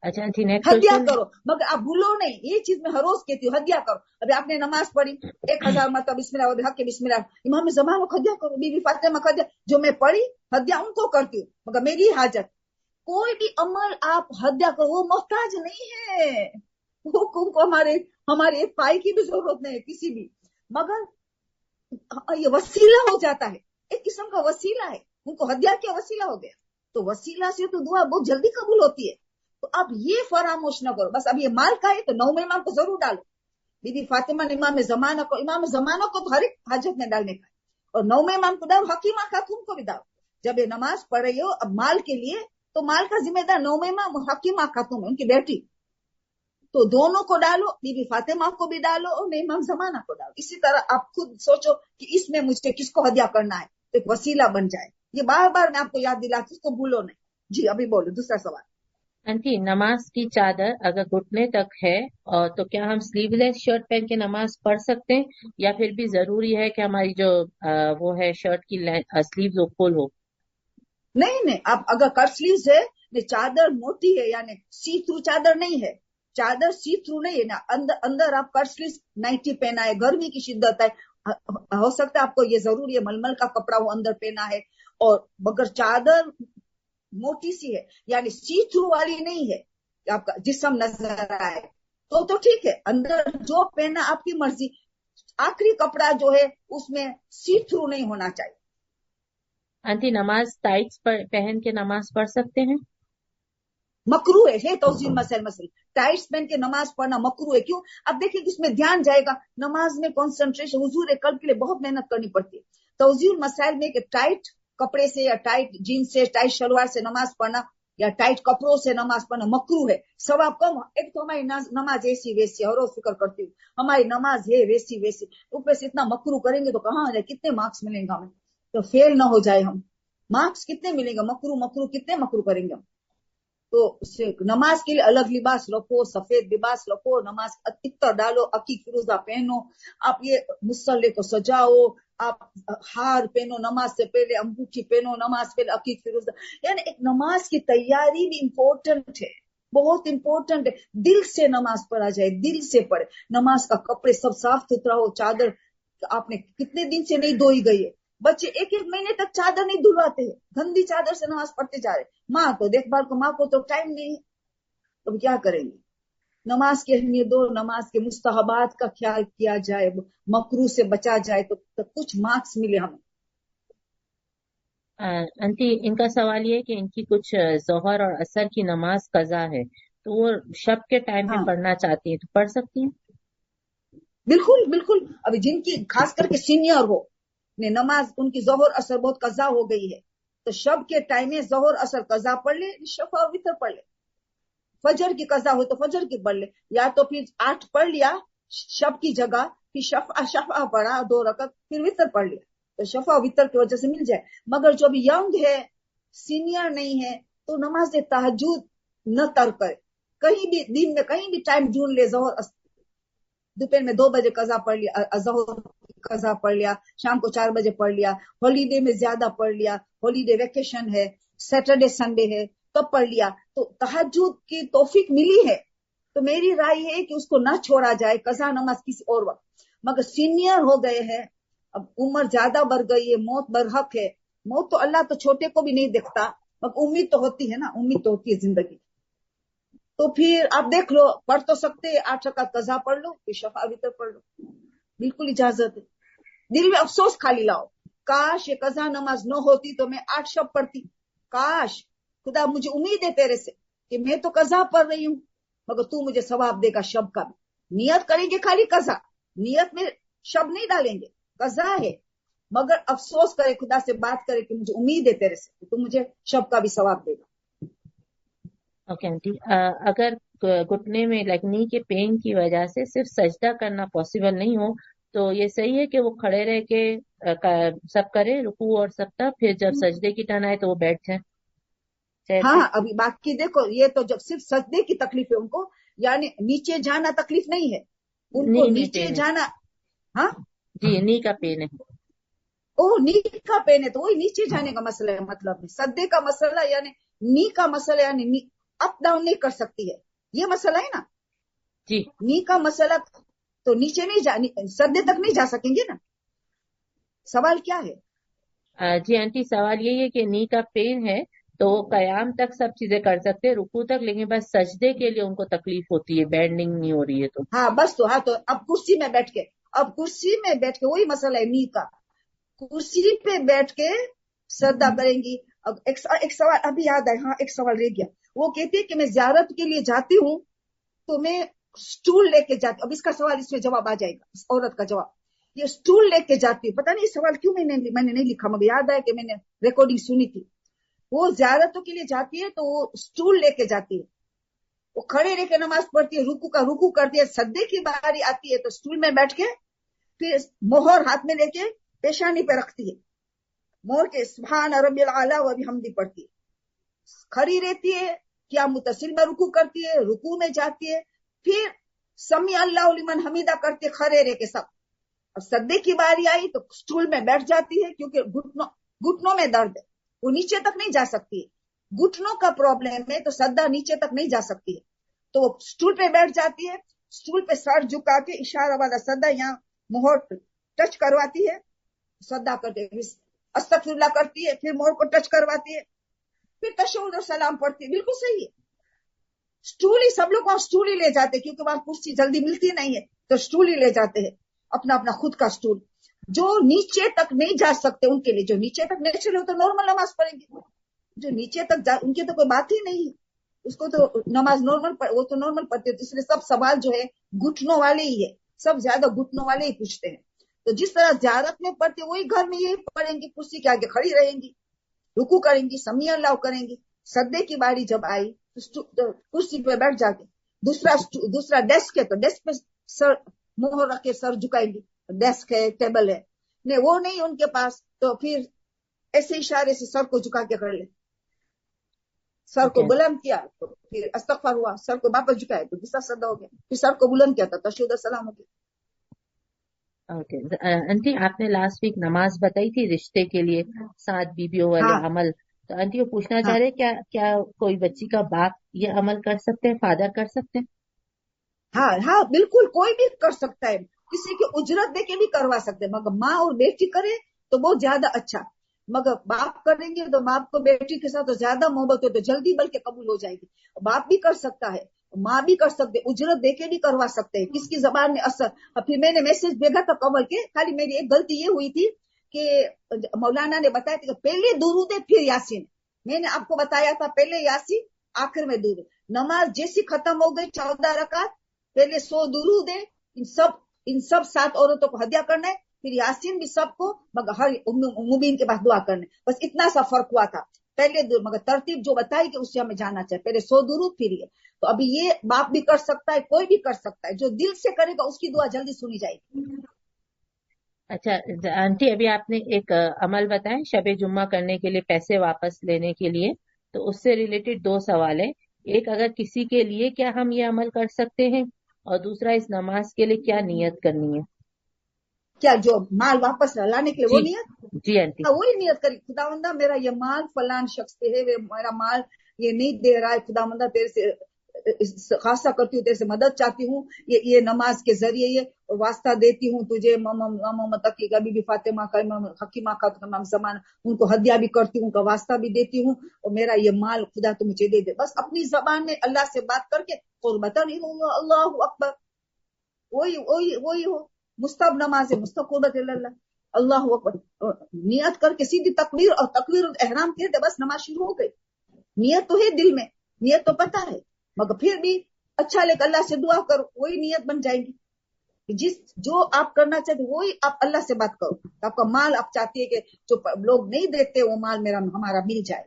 अच्छा जी, नेक्स्ट हदिया क्वेश्चन। करो, मगर आप भूलो नहीं, ये चीज मैं हर रोज कहती हूँ, हदिया करो। अभी आपने नमाज पढ़ी 1000 मरतबा बिस्मिल्लाह व बिहक़्क़ि बिस्मिल्लाह, इमाम ज़माना को हदिया करो, बीबी फातिमा को हदिया। जो मैं पढ़ी हदिया उनको करती हूँ, मगर मेरी हाजत। कोई भी अमल आप हदिया करो, वो मोहताज नहीं है, उनको हमारे एक पाई की भी जरूरत नहीं है किसी भी, मगर ये वसीला हो जाता है, एक किस्म का वसीला है। उनको हदिया क्या वसीला हो गया, तो वसीला से तो दुआ बहुत जल्दी कबूल होती है। तो अब ये फरामोश न करो। बस अब ये माल का है तो 9 इमाम को जरूर डालो। बीबी फातिमा ने इमाम ज़माना को तो हर एक हाजत में डालने का है, और 9 इमाम को डालो, हकीमा खातून को भी डालो। जब ये नमाज पढ़ रही हो अब माल के लिए, तो माल का जिम्मेदार 9 इमाम हकीमा खातून, उनकी बेटी, तो दोनों को डालो, बीबी फातिमा को भी डालो और इमाम ज़माना को डालो। इसी तरह आप खुद सोचो कि इसमें मुझे किसको हदिया करना है, तो एक वसीला बन जाए। ये बार बार मैं आपको याद दिलाती हूँ, उसको भूलो नहीं। जी अभी बोलो दूसरा सवाल। आंटी, नमाज की चादर अगर घुटने तक है और तो क्या हम स्लीवलेस शर्ट पहन के नमाज पढ़ सकते हैं, या फिर भी जरूरी है कि हमारी जो वो है शर्ट की स्लीव वो फुल हो? नहीं नहीं, आप अगर कट स्लीव्स है, नहीं चादर मोटी है, यानी सी थ्रू चादर नहीं है, चादर सी थ्रू नहीं है ना, अंदर अंदर आप कट स्लीव नाइटी पहना है, गर्मी की शिद्दत है, हो सकता है आपको ये जरूरी है मलमल का कपड़ा वो अंदर पहना है, और मगर चादर मोटी सी है, यानी सी थ्रू वाली नहीं है कि आपका जिस्म नजर आए, तो ठीक है, अंदर जो पहना आपकी मर्जी, आखिरी कपड़ा जो है उसमें सी थ्रू नहीं होना चाहिए। आंटी, नमाज टाइट्स पहन के नमाज पढ़ सकते हैं? मकरू है तौजील मसल मसल, टाइट्स पहन के नमाज पढ़ना मकरू है। क्यों? अब देखिए इसमें ध्यान जाएगा, नमाज में कॉन्सेंट्रेशन, हुजूर कल्ब के लिए बहुत मेहनत करनी पड़ती है। तौजील मसाइल में कि टाइट कपड़े से या टाइट जीन्स से टाइट शलवार से नमाज पढ़ना या टाइट कपड़ों से नमाज पढ़ना मकरू है, सवाब कम। एक तो हमारी नमाज ऐसी वैसी, और फिक्र करती हूँ हमारी नमाज है वैसी वैसी, ऊपर से इतना मकरू करेंगे तो कहाँ जाए, कितने मार्क्स मिलेंगे हमें, तो फेल ना हो जाए हम, मार्क्स कितने मिलेंगे, मकरू मकरू कितने मकरू करेंगे हम। तो नमाज के लिए अलग लिबास रखो, सफेद लिबास रखो, नमाज इत्तर डालो, अकीक फिरोजा पहनो, आप ये मुसल्ले को सजाओ, आप हार पहनो नमाज से पहले, अंगूठी पहनो नमाज से पहले, अकीक फिरोजा, यानी एक नमाज की तैयारी भी इम्पोर्टेंट है, बहुत इंपॉर्टेंट है। दिल से नमाज पढ़ा जाए, दिल से पढ़े, नमाज का कपड़े सब साफ सुथरा हो, चादर आपने कितने दिन से नहीं धोई गई है, बच्चे एक एक महीने तक चादर नहीं धुलवाते हैं, गंदी चादर से नमाज पढ़ते जा रहे, माँ तो देखभाल को, माँ को तो टाइम नहीं, तो क्या करेंगे। नमाज की अहमियत दो, नमाज के मुस्तहबात का ख्याल किया जाए, मकरू से बचा जाए तो कुछ मार्क्स मिले हमें। आंटी, इनका सवाल ये है कि इनकी कुछ जोहर और असर की नमाज कजा है, तो वो शब के टाइम में हाँ पढ़ना चाहती है, तो पढ़ सकती हैं? बिल्कुल बिल्कुल, अभी जिनकी खास करके सीनियर हो ने नमाज, उनकी जोहर असर बहुत कजा हो गई है, तो शब के टाइम में जोहर असर कजा पढ़ ले, शफा और वितर पढ़ ले, फजर की कजा हो तो फजर की पढ़ ले, या तो फिर 8 पढ़ लिया शब की जगह, फिर शफा शफा पढ़ा 2 रकत, फिर वितर पढ़ लिया, तो शफा वितर की वजह से मिल जाए। मगर जो भी यंग है, सीनियर नहीं है, तो नमाज तहज्जुद न तर्क करे, कहीं भी दिन में कहीं भी टाइम ढूंढ ले, जोहर दोपहर में 2 बजे कजा पढ़ लिया, अजहर कजा पढ़ लिया, शाम को 4 बजे पढ़ लिया, हॉलीडे में ज्यादा पढ़ लिया, हॉलीडे वेकेशन है, सैटरडे संडे है तब पढ़ लिया, तो तहज्जुद की तौफीक मिली है, तो मेरी राय है कि उसको ना छोड़ा जाए, कजा नमाज किसी और वक्त। मगर सीनियर हो गए हैं, अब उम्र ज्यादा बढ़ गई है, मौत बरहक है, मौत तो अल्लाह तो छोटे को भी नहीं देखता, मगर उम्मीद तो होती है ना, उम्मीद तो होती है जिंदगी, तो फिर आप देख लो, पढ़ तो सकते हैं, 8 रकात कजा पढ़ लो, फिर शफा वितर पढ़ लो, बिल्कुल इजाजत है। दिल में अफसोस खाली लाओ, काश ये कजा नमाज न होती तो मैं 8 शब पढ़ती, काश खुदा मुझे उम्मीद है तेरे से कि मैं तो कजा पढ़ रही हूँ, मगर तू मुझे सवाब देगा शब का भी। नियत करेंगे खाली कजा, नियत में शब नहीं डालेंगे, कजा है, मगर अफसोस करे, खुदा से बात करे कि मुझे उम्मीद है तेरे से कि तू मुझे शब का भी सवाब देगा। ओके आंटी, अगर घुटने में लाइक नी के पेन की वजह से सिर्फ सजदा करना पॉसिबल नहीं हो, तो ये सही है कि वो खड़े रह के सब करे रुकू और सबका, फिर जब सजदे की टर्न आए तो वो बैठ जाए चेयर पे? हाँ अभी बाकी देखो, ये तो जब सिर्फ सजदे की तकलीफ है उनको, यानी नीचे जाना तकलीफ नहीं है उनको, नी में नीचे पेन है। जाना। हाँ, जी, नी का पेन है। ओ नी का पेन है तो वही नीचे जाने का मसला है, मतलब सद्दे का मसला यानी नी का मसला, यानी अप डाउन नहीं कर सकती है, ये मसला है ना, जी। नी का मसला, तो नीचे नहीं जा, सद्दे तक नहीं जा सकेंगे ना, सवाल क्या है। जी आंटी, सवाल यही है कि नी का पेन है तो वो कयाम तक सब चीजें कर सकते हैं, रुकू तक, लेकिन बस सजदे के लिए उनको तकलीफ होती है, बेंडिंग नहीं हो रही है तो। हाँ बस, तो हाँ तो अब कुर्सी में बैठ के, अब कुर्सी में बैठ के वही मसला है नी का, कुर्सी पे बैठ के श्रद्धा करेंगी। अब एक सवाल अभी याद आया, हाँ एक सवाल रह गया, वो कहती है कि मैं जियारत के लिए जाती हूँ तो मैं स्टूल लेके जाती, अब इसका सवाल इसमें जवाब आ जाएगा, इस औरत का जवाब, ये स्टूल लेके जाती है, पता नहीं सवाल क्यों मैंने नहीं लिखा, मगर याद आया कि मैंने रिकॉर्डिंग सुनी थी, वो जियारतों के लिए जाती है तो वो स्टूल लेके जाती है, वो खड़े रह के नमाज पढ़ती है, रुकू का रुकू करती है, सद्दे की बारी आती है तो स्टूल में बैठ के फिर मोहर हाथ में लेके पेशानी पे रखती है, मोहर के सुभान रब्बिल आला व बिहम्दी पढ़ती है, खड़ी रहती है, क्या मुतसिल में रुकू करती है, रुकू में जाती है, फिर समी अल्लाह लिमन हमीदा करती है खड़े रह के सब। अब सद्दे की बारी आई तो स्टूल में बैठ जाती है, क्योंकि घुटनों में दर्द है, वो नीचे तक नहीं जा सकती है, घुटनों का प्रॉब्लम है, तो सद्दा नीचे तक नहीं जा सकती है, तो वो स्टूल पे बैठ जाती है, स्टूल पे सर झुका के इशारा वाला सद्दा यहाँ मोहर टच करवाती है, सद्दा करके अस्तगफिरुल्लाह करती है, फिर मोहर को टच करवाती है, फिर तशहुद और सलाम पढ़ती है। बिल्कुल सही है। स्टूल ही सब लोग वहां स्टूल ही ले जाते, क्योंकि वहां कुर्सी जल्दी मिलती नहीं है, तो स्टूल ही ले जाते हैं, अपना अपना खुद का स्टूल। जो नीचे तक नहीं जा सकते उनके लिए, जो नीचे तक नेचुरल हो तो नॉर्मल नमाज पढ़ेंगे, जो नीचे तक उनकी तो कोई बात ही नहीं है, उसको तो नमाज नॉर्मल वो तो नॉर्मल पढ़ते हैं। इसलिए सब सवाल जो है घुटनों वाले ही है, सब ज्यादा घुटनों वाले ही पूछते हैं। तो जिस तरह ज़ियारत में पढ़ते वही घर में यही पढ़ेंगी, कुर्सी के आगे खड़ी रहेंगी, रुकू करेंगी, समी अल्लाह करेंगी। सद्दे की बारी जब आई तो कुर्सी पे बैठ जाके दूसरा डेस्क है, तो डेस्क पे सर मुंह रख के सर झुकाएंगी, डेस्क है, टेबल है, नहीं वो नहीं उनके पास, तो फिर ऐसे इशारे से सर को झुका के कर ले, सर को बुलंद किया तो फिर अस्तगफार हुआ, सर को वापस झुकाया तो दूसरा सद्दा हो गया, फिर सर को बुलंद किया तो तशहुद सलाम हो गया। ओके आंटी, आपने लास्ट वीक नमाज बताई थी रिश्ते के लिए, 7 बीबियों वाले हाँ अमल, तो आंटी वो पूछना चाह हाँ रहे क्या क्या कोई बच्ची का बाप ये अमल कर सकते हैं, फादर कर सकते हैं? हाँ हाँ बिल्कुल, कोई भी कर सकता है, किसी की उजरत दे के भी करवा सकते हैं, मगर माँ और बेटी करे तो बहुत ज्यादा अच्छा, मगर बाप करेंगे तो बाप को बेटी के साथ तो ज्यादा मोहब्बत हो, तो जल्दी बल्कि कबूल हो जाएगी। बाप भी कर सकता है, माँ भी कर सकते, उजरत दे के भी करवा सकते हैं, किसकी जबान में असर। फिर मैंने मैसेज भेजा था कमल के, खाली मेरी एक गलती ये हुई थी कि मौलाना ने बताया था कि पहले दुरूद है फिर यासीन। मैंने आपको बताया था पहले यासीन आखिर में दुरूद। नमाज जैसी खत्म हो गई 14 रकात, पहले 100 दुरूद है, इन सब 7 औरतों को हदिया करना है, फिर यासीन भी सबको, मगर हर मुबीन के पास दुआ करने, बस इतना सा फर्क हुआ था पहले मगर तरतीब जो बताई कि उससे हमें जाना चाहिए, पहले 100 दुरूद फिर ये। तो अभी ये बाप भी कर सकता है, कोई भी कर सकता है, जो दिल से करेगा उसकी दुआ जल्दी सुनी जाएगी। अच्छा आंटी, अभी आपने एक अमल बताया शबे जुम्मा करने के लिए पैसे वापस लेने के लिए, तो उससे रिलेटेड 2 सवाल है। एक, अगर किसी के लिए क्या हम ये अमल कर सकते हैं, और दूसरा, इस नमाज के लिए क्या नियत करनी है? क्या जो माल वापस लाने के लिए जी वो नियत? जी आंटी। हाँ वही नियत करी, खुदावंदा मेरा ये माल फलान शख्स पे है, मेरा माल ये नहीं दे रहा है, खुदावंदा तेरे से खासा करती हूँ, तेरे से मदद चाहती हूँ, ये नमाज के जरिए ये वास्ता देती हूँ तुझे, मोहम्मद की बीबी फातिमा का, हकीमा का, जमान उनको हदिया भी करती हूँ, उनका वास्ता भी देती हूँ, और मेरा ये माल खुदा तो मुझे दे दे। बस अपनी जबान में अल्लाह से बात करके कुर्बतन ही अल्लाहु अकबर, वही वही वही हो, मुस्तब नमाज है, मुस्तब कुर्बत अल्लाह अकबर, नियत करके सीधी तकबीर और तकबीर एहराम कहते, बस नमाज शुरू हो गई। नियत तो है दिल में, नियत तो पता है, मगर फिर भी अच्छा लेकर अल्लाह से दुआ करो, वही नियत बन जाएगी। जो आप करना चाहते वही आप अल्लाह से बात करो, आपका माल आप चाहती है कि जो लोग नहीं देते वो माल हमारा मिल जाए।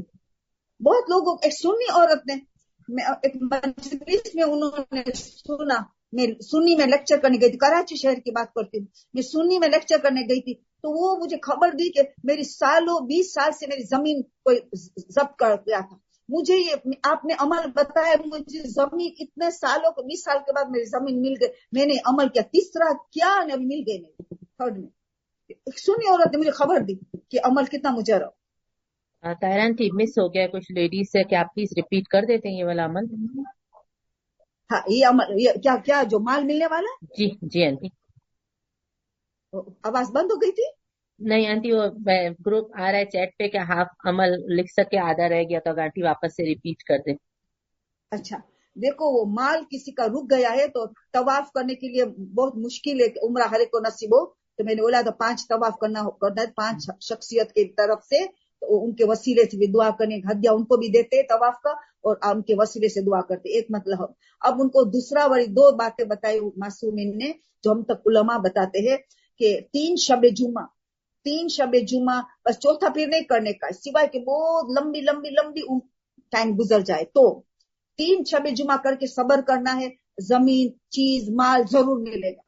बहुत लोगों, एक सुन्नी औरत ने, एक मजलिस में उन्होंने सुना, मैं सुन्नी में लेक्चर करने गई थी, कराची शहर की बात करती हूँ, मैं सुन्नी में लेक्चर करने गई थी, तो वो मुझे खबर दी कि मेरी 20 साल से मेरी जमीन कोई जब्त कर दिया था। मुझे ये आपने अमल बताया, मुझे जमीन इतने सालों को 20 साल के बाद मेरी जमीन मिल गई, मैंने अमल किया, तीसरा क्या अभी मिल गई मेरी थर्ड में। एक सुन्नी औरत ने मुझे खबर दी कि अमल कितना मुजरब। तायरा आंटी, मिस हो गया कुछ लेडीज से, क्या आप प्लीज रिपीट कर देते हैं ये वाला अमल? हाँ ये अमल, ये क्या क्या जो माल मिलने वाला, जी जी आंटी। आवाज बंद हो गई थी। नहीं आंटी, वो ग्रुप आ रहा है चैट पे, क्या हाफ अमल लिख सके, आधा रह गया, तो आंटी वापस से रिपीट कर दे। अच्छा देखो, वो माल किसी का रुक गया है तो तवाफ करने के लिए बहुत मुश्किल है, उम्र हर एक को नसीब हो, तो मैंने बोला तो 5 तवाफ करना है, 5 शख्सियत की तरफ से, तो उनके वसीले से भी दुआ करने, हदिया उनको भी देते तवाफ का, और उनके वसीले से दुआ करते, एक मतलब। अब उनको दूसरा वाली 2 बातें बताई मासूमिन ने, जो हम तक उलमा बताते हैं कि 3 शबे जुमा बस चौथा फिर नहीं करने का, सिवाय कि बहुत लंबी लंबी लंबी टाइम गुजर जाए, तो 3 शबे जुमा करके सबर करना है, जमीन चीज माल जरूर मिलेगा।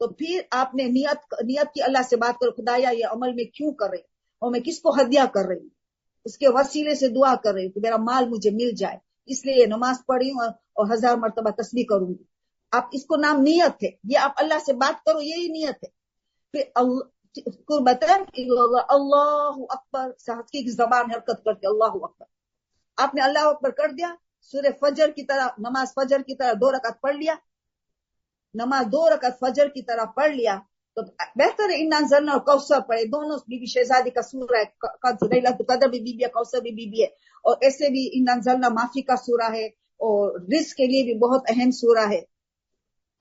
तो फिर आपने नियत की अल्लाह से बात करो, खुदाया ये अमल में क्यों कर रही हूं और मैं किसको हदिया कर रही हूँ, اس کے وسیلے سے دعا کر رہی ہوں کہ میرا مال مجھے مل جائے، اس لیے یہ نماز پڑھی ہوں اور 1000 مرتبہ تسبیح کروں گی. آپ اس کو نام نیت ہے، یہ آپ اللہ سے بات کرو، یہی نیت ہے. پھر قربتاً اللہ اکبر سے ہسکی کی زبان حرکت کرتے اللہ اکبر. آپ نے اللہ اکبر کر دیا، سورہ فجر کی طرح نماز فجر کی طرح 2 رکعت پڑھ لیا، نماز 2 رکعت فجر کی طرح پڑھ لیا تو بہتر ہے انا انزلنا اور کوثر پڑھے. دونوں بی بی شہزادی کا سورہ ہے، لیلۃ القدر بھی بی بی ہے، کوثر بھی بی بی ہے، اور ایسے بھی انا انزلنا معافی کا سورہ ہے اور رزق کے لیے بھی بہت اہم سورہ ہے.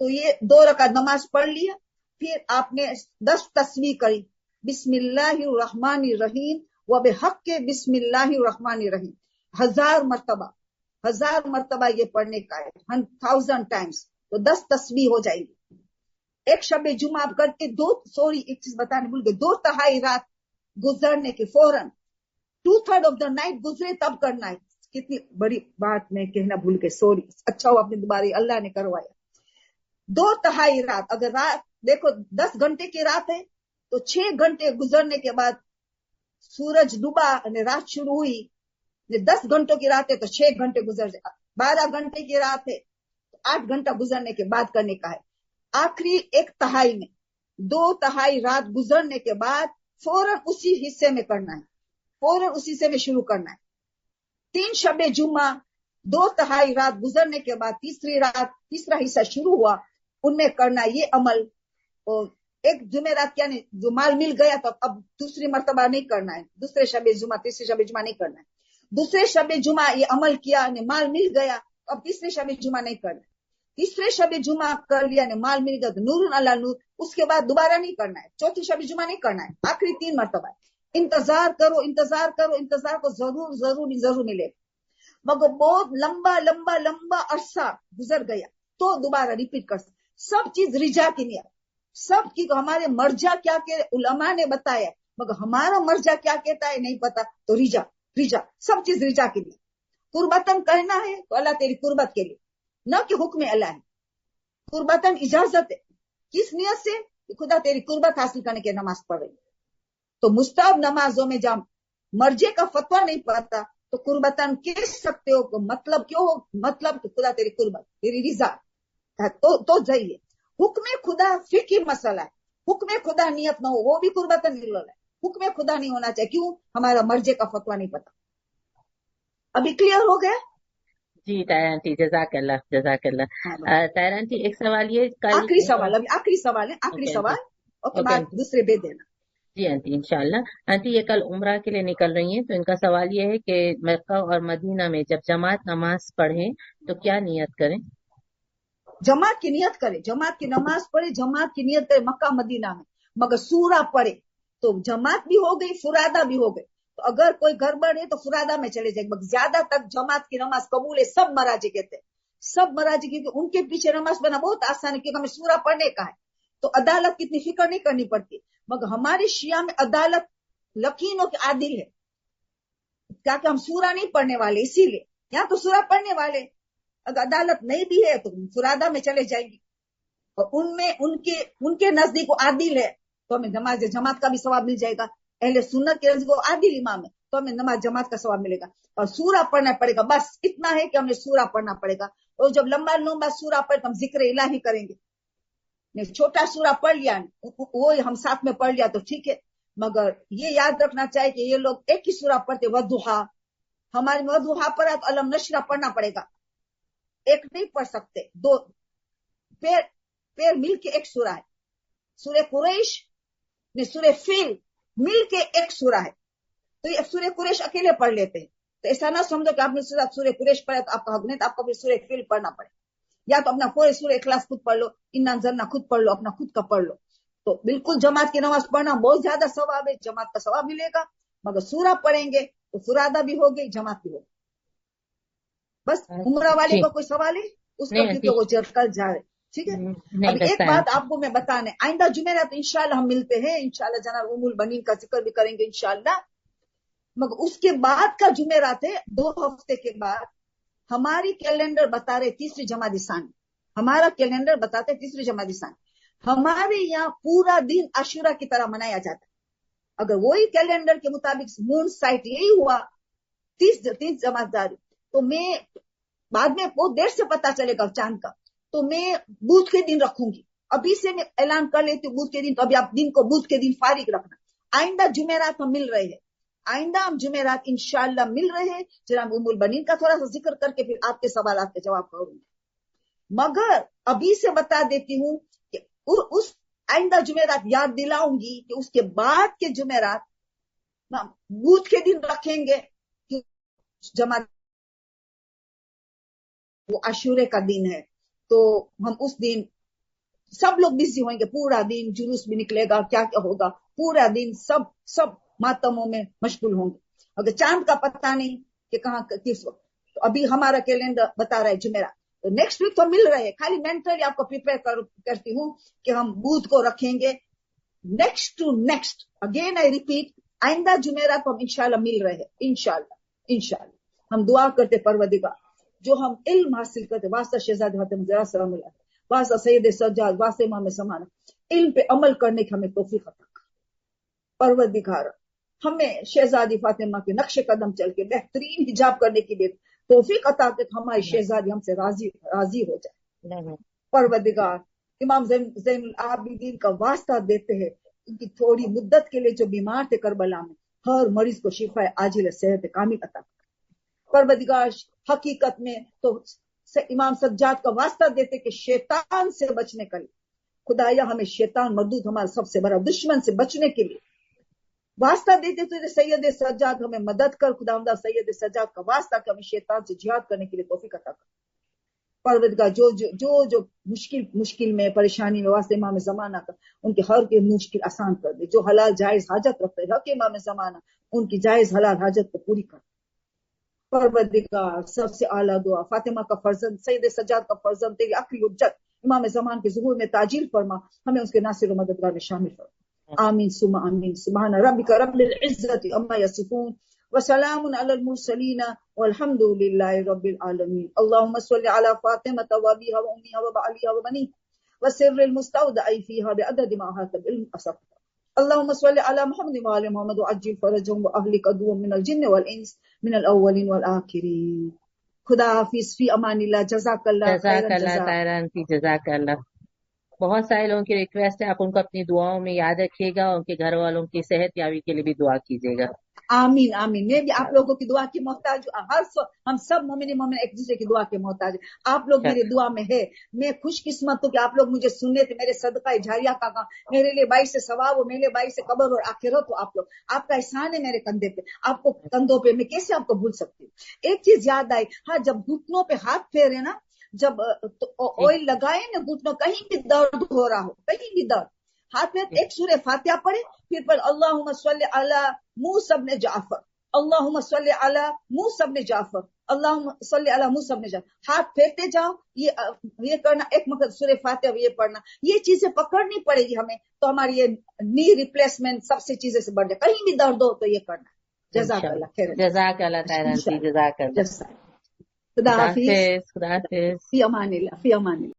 تو یہ 2 رکعت نماز پڑھ لیا. پھر آپ نے 10 تسبیح کری، بسم اللہ الرحمن الرحیم و بحق کے بسم اللہ الرحمن الرحیم 1000 مرتبہ یہ پڑھنے کا ہے، 1000 ٹائمز. تو 10 تسبیح ہو جائے گی. ایک شب جمعہ آپ کر کے ایک چیز بتانے بھول گئے، 2/3 رات گزرنے کے فوراً 2/3 آف دا نائٹ گزرے تب کرنا ہے. کتنی بڑی بات میں کہنا بھول گئے، سوری. اچھا ہوا آپ نے دوبارہ اللہ نے کروایا. 2/3 رات، اگر رات دیکھو 10 گھنٹے کی رات ہے تو 6 گھنٹے گزرنے کے بعد سورج ڈوبا، رات شروع ہوئی. 10 گھنٹوں کی رات ہے تو 6 گھنٹے گزر جائے. 12 گھنٹے کی رات ہے تو 8 گھنٹہ گزرنے کے بعد کرنے کا ہے. آخری 1/3 میں 2/3 رات گزرنے کے بعد فوراً اسی حصے میں کرنا ہے، فوراً اسی حصے میں شروع کرنا ہے. 3 شب جمعہ 2/3 رات گزرنے کے بعد تیسرا حصہ شروع ہوا، ان میں کرنا یہ عمل. اور ایک جمعرات یعنی جو مال مل گیا تو اب دوسری مرتبہ نہیں کرنا ہے، دوسرے شب جمعہ تیسرے شب جمعہ نہیں کرنا ہے. دوسرے شب جمعہ یہ عمل کیا نے مال مل گیا، اب تیسرے شب جمعہ نہیں کرنا ہے. تیسرے شب جمعہ کر لیا نے مال مل گیا تو نور اللہ نور، اس کے بعد دوبارہ نہیں کرنا ہے. چوتھی شب جمعہ نہیں کرنا ہے، آخری 3 مرتبہ. انتظار کرو انتظار کرو انتظار کو ضرور ملے. مگر بہت لمبا عرصہ گزر گیا تو دوبارہ ریپیٹ کر سکتے. سب چیز رجا کی نیت، سب کی ہمارے مرجع کیا کہ علماء نے بتایا، مگر ہمارا مرجع کیا کہتا ہے نہیں پتا. تو رجا سب چیز رجا کے لیے. قربتن کہنا ہے تو اللہ تیری قربت کے لیے، نہ کہ حکم اللہ ہے. قربتن اجازت ہے، کس نیت سے؟ خدا تیری قربت حاصل کرنے کے نماز پڑھ رہی. تو مستحب نمازوں میں جب مرجع کا فتویٰ نہیں پڑتا تو قربتن کہہ سکتے ہو. مطلب کیوں ہو؟ مطلب کہ خدا تیری قربت تیری رضا تو صحیح ہے. حکم خدا فقہی مسئلہ ہے، حکم خدا نیت نہ ہو وہ بھی قربتن ہے. حکم خدا نہیں ہونا چاہیے، کیوں؟ ہمارا مرجع کا فتویٰ نہیں پتا. ابھی کلیئر ہو گیا؟ جی طاہرہ آنٹی، جزاک اللہ. طاہرہ آنٹی ایک سوال یہ آخری سوال ہے، آخری سوال اوکے، بعد دوسرے بے دینا. جی آنٹی انشاءاللہ. آنٹی یہ کل عمرہ کے لیے نکل رہی ہیں، تو ان کا سوال یہ ہے کہ مکہ اور مدینہ میں جب جماعت نماز پڑھیں تو کیا نیت کریں؟ جماعت کی نیت کرے، جماعت کی نماز پڑھے، جماعت کی نیت کرے مکہ مدینہ میں، مگر سورہ پڑھے تو جماعت بھی ہو گئی فرادہ بھی ہو گئی. تو اگر کوئی گڑبڑ ہے تو فرادہ میں چلے جائے. مگر زیادہ تک جماعت کی نماز قبول ہے، سب مراجع کہتے ہیں، سب مراجع کیونکہ ان کے پیچھے نماز پڑھنا بہت آسان ہے، کیونکہ ہمیں سورہ پڑھنے کا ہے تو عدالت کی اتنی فکر نہیں کرنی پڑتی. مگر ہمارے شیعہ میں عدالت لکینوں کے عادل ہے، کیا کہ ہم سورہ نہیں پڑھنے والے، اسی لیے یہاں تو سورہ پڑھنے والے. اگر عدالت نہیں بھی ہے تو فرادہ میں چلے جائیں گی، اور ان کے نزدیک وہ عادل ہے تو ہمیں نماز جماعت کا بھی ثواب مل جائے گا. اہل سنت کے نزدیک وہ عادل امام ہے تو ہمیں نماز جماعت کا ثواب ملے گا. اور سورہ پڑھنا پڑے گا، بس اتنا ہے کہ ہمیں سورہ پڑھنا پڑے گا. اور جب لمبا سورہ پڑھے تو ہم ذکر الہی کریں گے. نہیں چھوٹا سورہ پڑھ لیا وہ ہم ساتھ میں پڑھ لیا تو ٹھیک ہے، مگر یہ یاد رکھنا چاہیے کہ یہ لوگ ایک ہی سورہ پڑھتے وضحیٰ. ہمارے وضحیٰ پڑھا تو علم نشرہ پڑھنا پڑے گا، ایک نہیں پڑھ سکتے. 2 پیر مل کے ایک سورہ ہے. سورہ قریش نے سورہ فیل مل کے ایک سورہ ہے، تو یہ سورہ قریش اکیلے پڑھ لیتے ہیں. تو ایسا نہ سمجھو کہ آپ نے سورہ قریش پڑھا تو آپ کا حق نہیں، تو آپ کو بھی سورہ فیل پڑھنا پڑے. یا تو اپنا پورے سورہ اخلاص خود پڑھ لو، انا انزلنا خود پڑھ لو، اپنا خود کا پڑھ لو. تو بالکل جماعت کی نماز پڑھنا بہت زیادہ ثواب ہے، جماعت کا ثواب ملے گا. مگر سورہ پڑھیں گے تو فرادہ بھی ہوگی جماعت بھی ہوگی. بس عمرہ والے کو کوئی سوال ہے اس کا، کیونکہ وہ کل جا رہے. ٹھیک ہے. ابھی ایک بات آپ کو میں بتانے، آئندہ جمعرات انشاءاللہ ہم ملتے ہیں، انشاءاللہ جناب ام البنین کا ذکر بھی کریں گے انشاءاللہ. مگر اس کے بعد کا جمعرات ہے 2 ہفتے کے بعد. ہماری کیلنڈر بتا رہے تیسری جمادی ثانی، ہمارا کیلنڈر بتاتے تیسری جمادی ثانی. ہمارے یہاں پورا دن عاشورہ کی طرح منایا جاتا ہے. اگر وہی کیلنڈر کے مطابق مون سائٹ یہی ہوا 30 जमातदारी, तो मैं बाद में बहुत देर से पता चलेगा चांद का, तो मैं बूथ के दिन रखूंगी। अभी से मैं ऐलान कर लेती हूँ बूथ के दिन, तो अभी आप दिन को बूथ के दिन फारिग रखना। आइंदा जुमेरात हम मिल रहे हैं, आइंदा हम जुमेरात इंशाअल्लाह मिल रहे हैं। जनाब उम्मुल बनीन का थोड़ा सा जिक्र करके फिर आपके सवालात के जवाब करूंगी। मगर अभी से बता देती हूँ कि उस आइंदा जुमेरात याद दिलाऊंगी कि उसके बाद के जुमेरात बूथ के दिन रखेंगे कि जमात वो आशूरे का दिन है, तो हम उस दिन सब लोग बिजी होंगे, पूरा दिन जुलूस भी निकलेगा, क्या क्या होगा, पूरा दिन सब मातमों में मशगूल होंगे। अगर चांद का पता नहीं कि कहाँ किस वक्त, तो अभी हमारा कैलेंडर बता रहा है जुमेरात, तो नेक्स्ट वीक तो मिल रहे हैं। खाली मेंटली आपको प्रिपेयर करती हूँ कि हम बूथ को रखेंगे next to next. Again I repeat, आइंदा जुमेरात को हम इंशाल्लाह मिल रहे हैं, इंशाल्लाह। हम दुआ करते परवदिगार, जो हम इल्म हासिल करते, वास्ता शहजादे फातिमा ज़हरा सलाम अलैहा, वास्ता सैयद सज्जाद, वास्ता इमाम समाना, इल्म पे अमल करने की हमें तौफीक अता कर। परवदिगार हमें शहजादी फातिमा के नक्शे कदम चल के बेहतरीन हिजाब करने की लिए तौफीक अता कर, हमारी शहजादी हमसे राजी हो जाए। परवदिगार इमाम ज़ैनुल आबिदीन का वास्ता देते हैं, उनकी थोड़ी मुद्दत के लिए जो बीमार थे करबला में, हर मरीज को शिफा आजिल सेहत कामिल अता कर। परवदिगार हकीकत में तो इमाम सज्जाद का वास्ता देते कि शैतान से बचने के लिए, खुदाया हमें शैतान मरदूद हमारा सबसे बड़ा दुश्मन से बचने के लिए वास्ता देते, तो सैयद सज्जाद हमें मदद कर। खुदावंदा सैयद सज्जाद का वास्ता कि हमें शैतान से जिहाद करने के लिए तौफीक अता कर। परवदिगार जो मुश्किल में परेशानी में वास्ते इमाम ज़माना का, उनके हर के मुश्किल आसान कर दे। जो हलाल जायज हाजत रखते हैं हक इमाम ज़माना, उनकी जायज हलाल हाजत को पूरी कर। परवदिगार सबसे आला दुआ, फातिमा का फर्जंद सैयद सज्जाद का फर्जंद तेरी आखिरी उज्जत इमाम ज़मान के ज़ुहूर में ताजील फरमा, हमें उसके नासिर व मददगार में शामिल फरमा। आमीन सुम्मा आमीन। सुब्हान रब्बिका रब्बिल इज्जति अम्मा यसिफून व सलामुन अलल मुरसलीन वल्हम्दुलिल्लाहि रब्बिल आलमीन। अल्लाहुम्मा सल्लि अला फातिमा व अबीहा व उम्मिहा व बालिहा व बनी व सिर्रिल मुस्तौदअ फीहा बिअदद मा हाता बिल असफ। अल्लाहुम्मा सल्लि अला मुहम्मद व आलि मुहम्मद व अज्जिल फरजहुम व अहलिक अदुव्वम मिनल जिन्न वल इंस मिनल अव्वलिन वल आखिरीन। खुदा हाफिज, फी अमानिल्लाह, जज़ाकल्लाह खैरन फी जज़ाकल्लाह। बहुत सारे लोगों की रिक्वेस्ट है, आप उनको अपनी दुआओं में याद रखिएगा, उनके घर वालों की सेहत याबी के लिए भी दुआ कीजिएगा। आमीन आमीन। मैं भी आप लोगों की दुआ की मोहताज हूँ। हम सब मोमिन एक दूसरे की दुआ के मोहताज है। आप लोग मेरी दुआ में है। मैं खुशकिस्मत हूँ कि आप लोग मुझे सुनने थे। मेरे सदका जारिया का काम मेरे लिए बाई से सवाब हो, मेरे लिए बाई से कब्र और आखिरत हो। आप लोग, आपका एहसान है मेरे कंधे पे, आपको कंधों पे, मैं कैसे आपको भूल सकती हूँ। एक चीज याद आई, हाँ, जब घुटनों पे हाथ फेरे ना, जब ऑयल लगाए ना घुटनों, कहीं भी दर्द हो रहा हो, कहीं भी दर्द, हाथ में एक सूरह फातिहा पढ़े, फिर पर अल्लाहुम्मा सल्लि अला मूसा इब्न जाफर, अल्लाहुम्मा सल्लि अला मूसा इब्न जाफर, अल्लाहुम्मा सल्लि अला मूसा इब्न जाफर, हाथ फेरते जाओ। ये करना, एक मकसद सूरह फातिहा ये पढ़ना, ये चीजें पकड़नी पड़ेगी हमें, तो हमारी ये नी रिप्लेसमेंट सबसे चीजें से बढ़ जाए। कहीं भी दर्द हो तो ये करना। जज़ाकल्लाह खैर, जज़ाकल्लाह खैरन, जज़ाकल्लाह। खुदा हाफिज, खुदा हाफिज। फी अमानिल्लाह, फी अमानिल्लाह।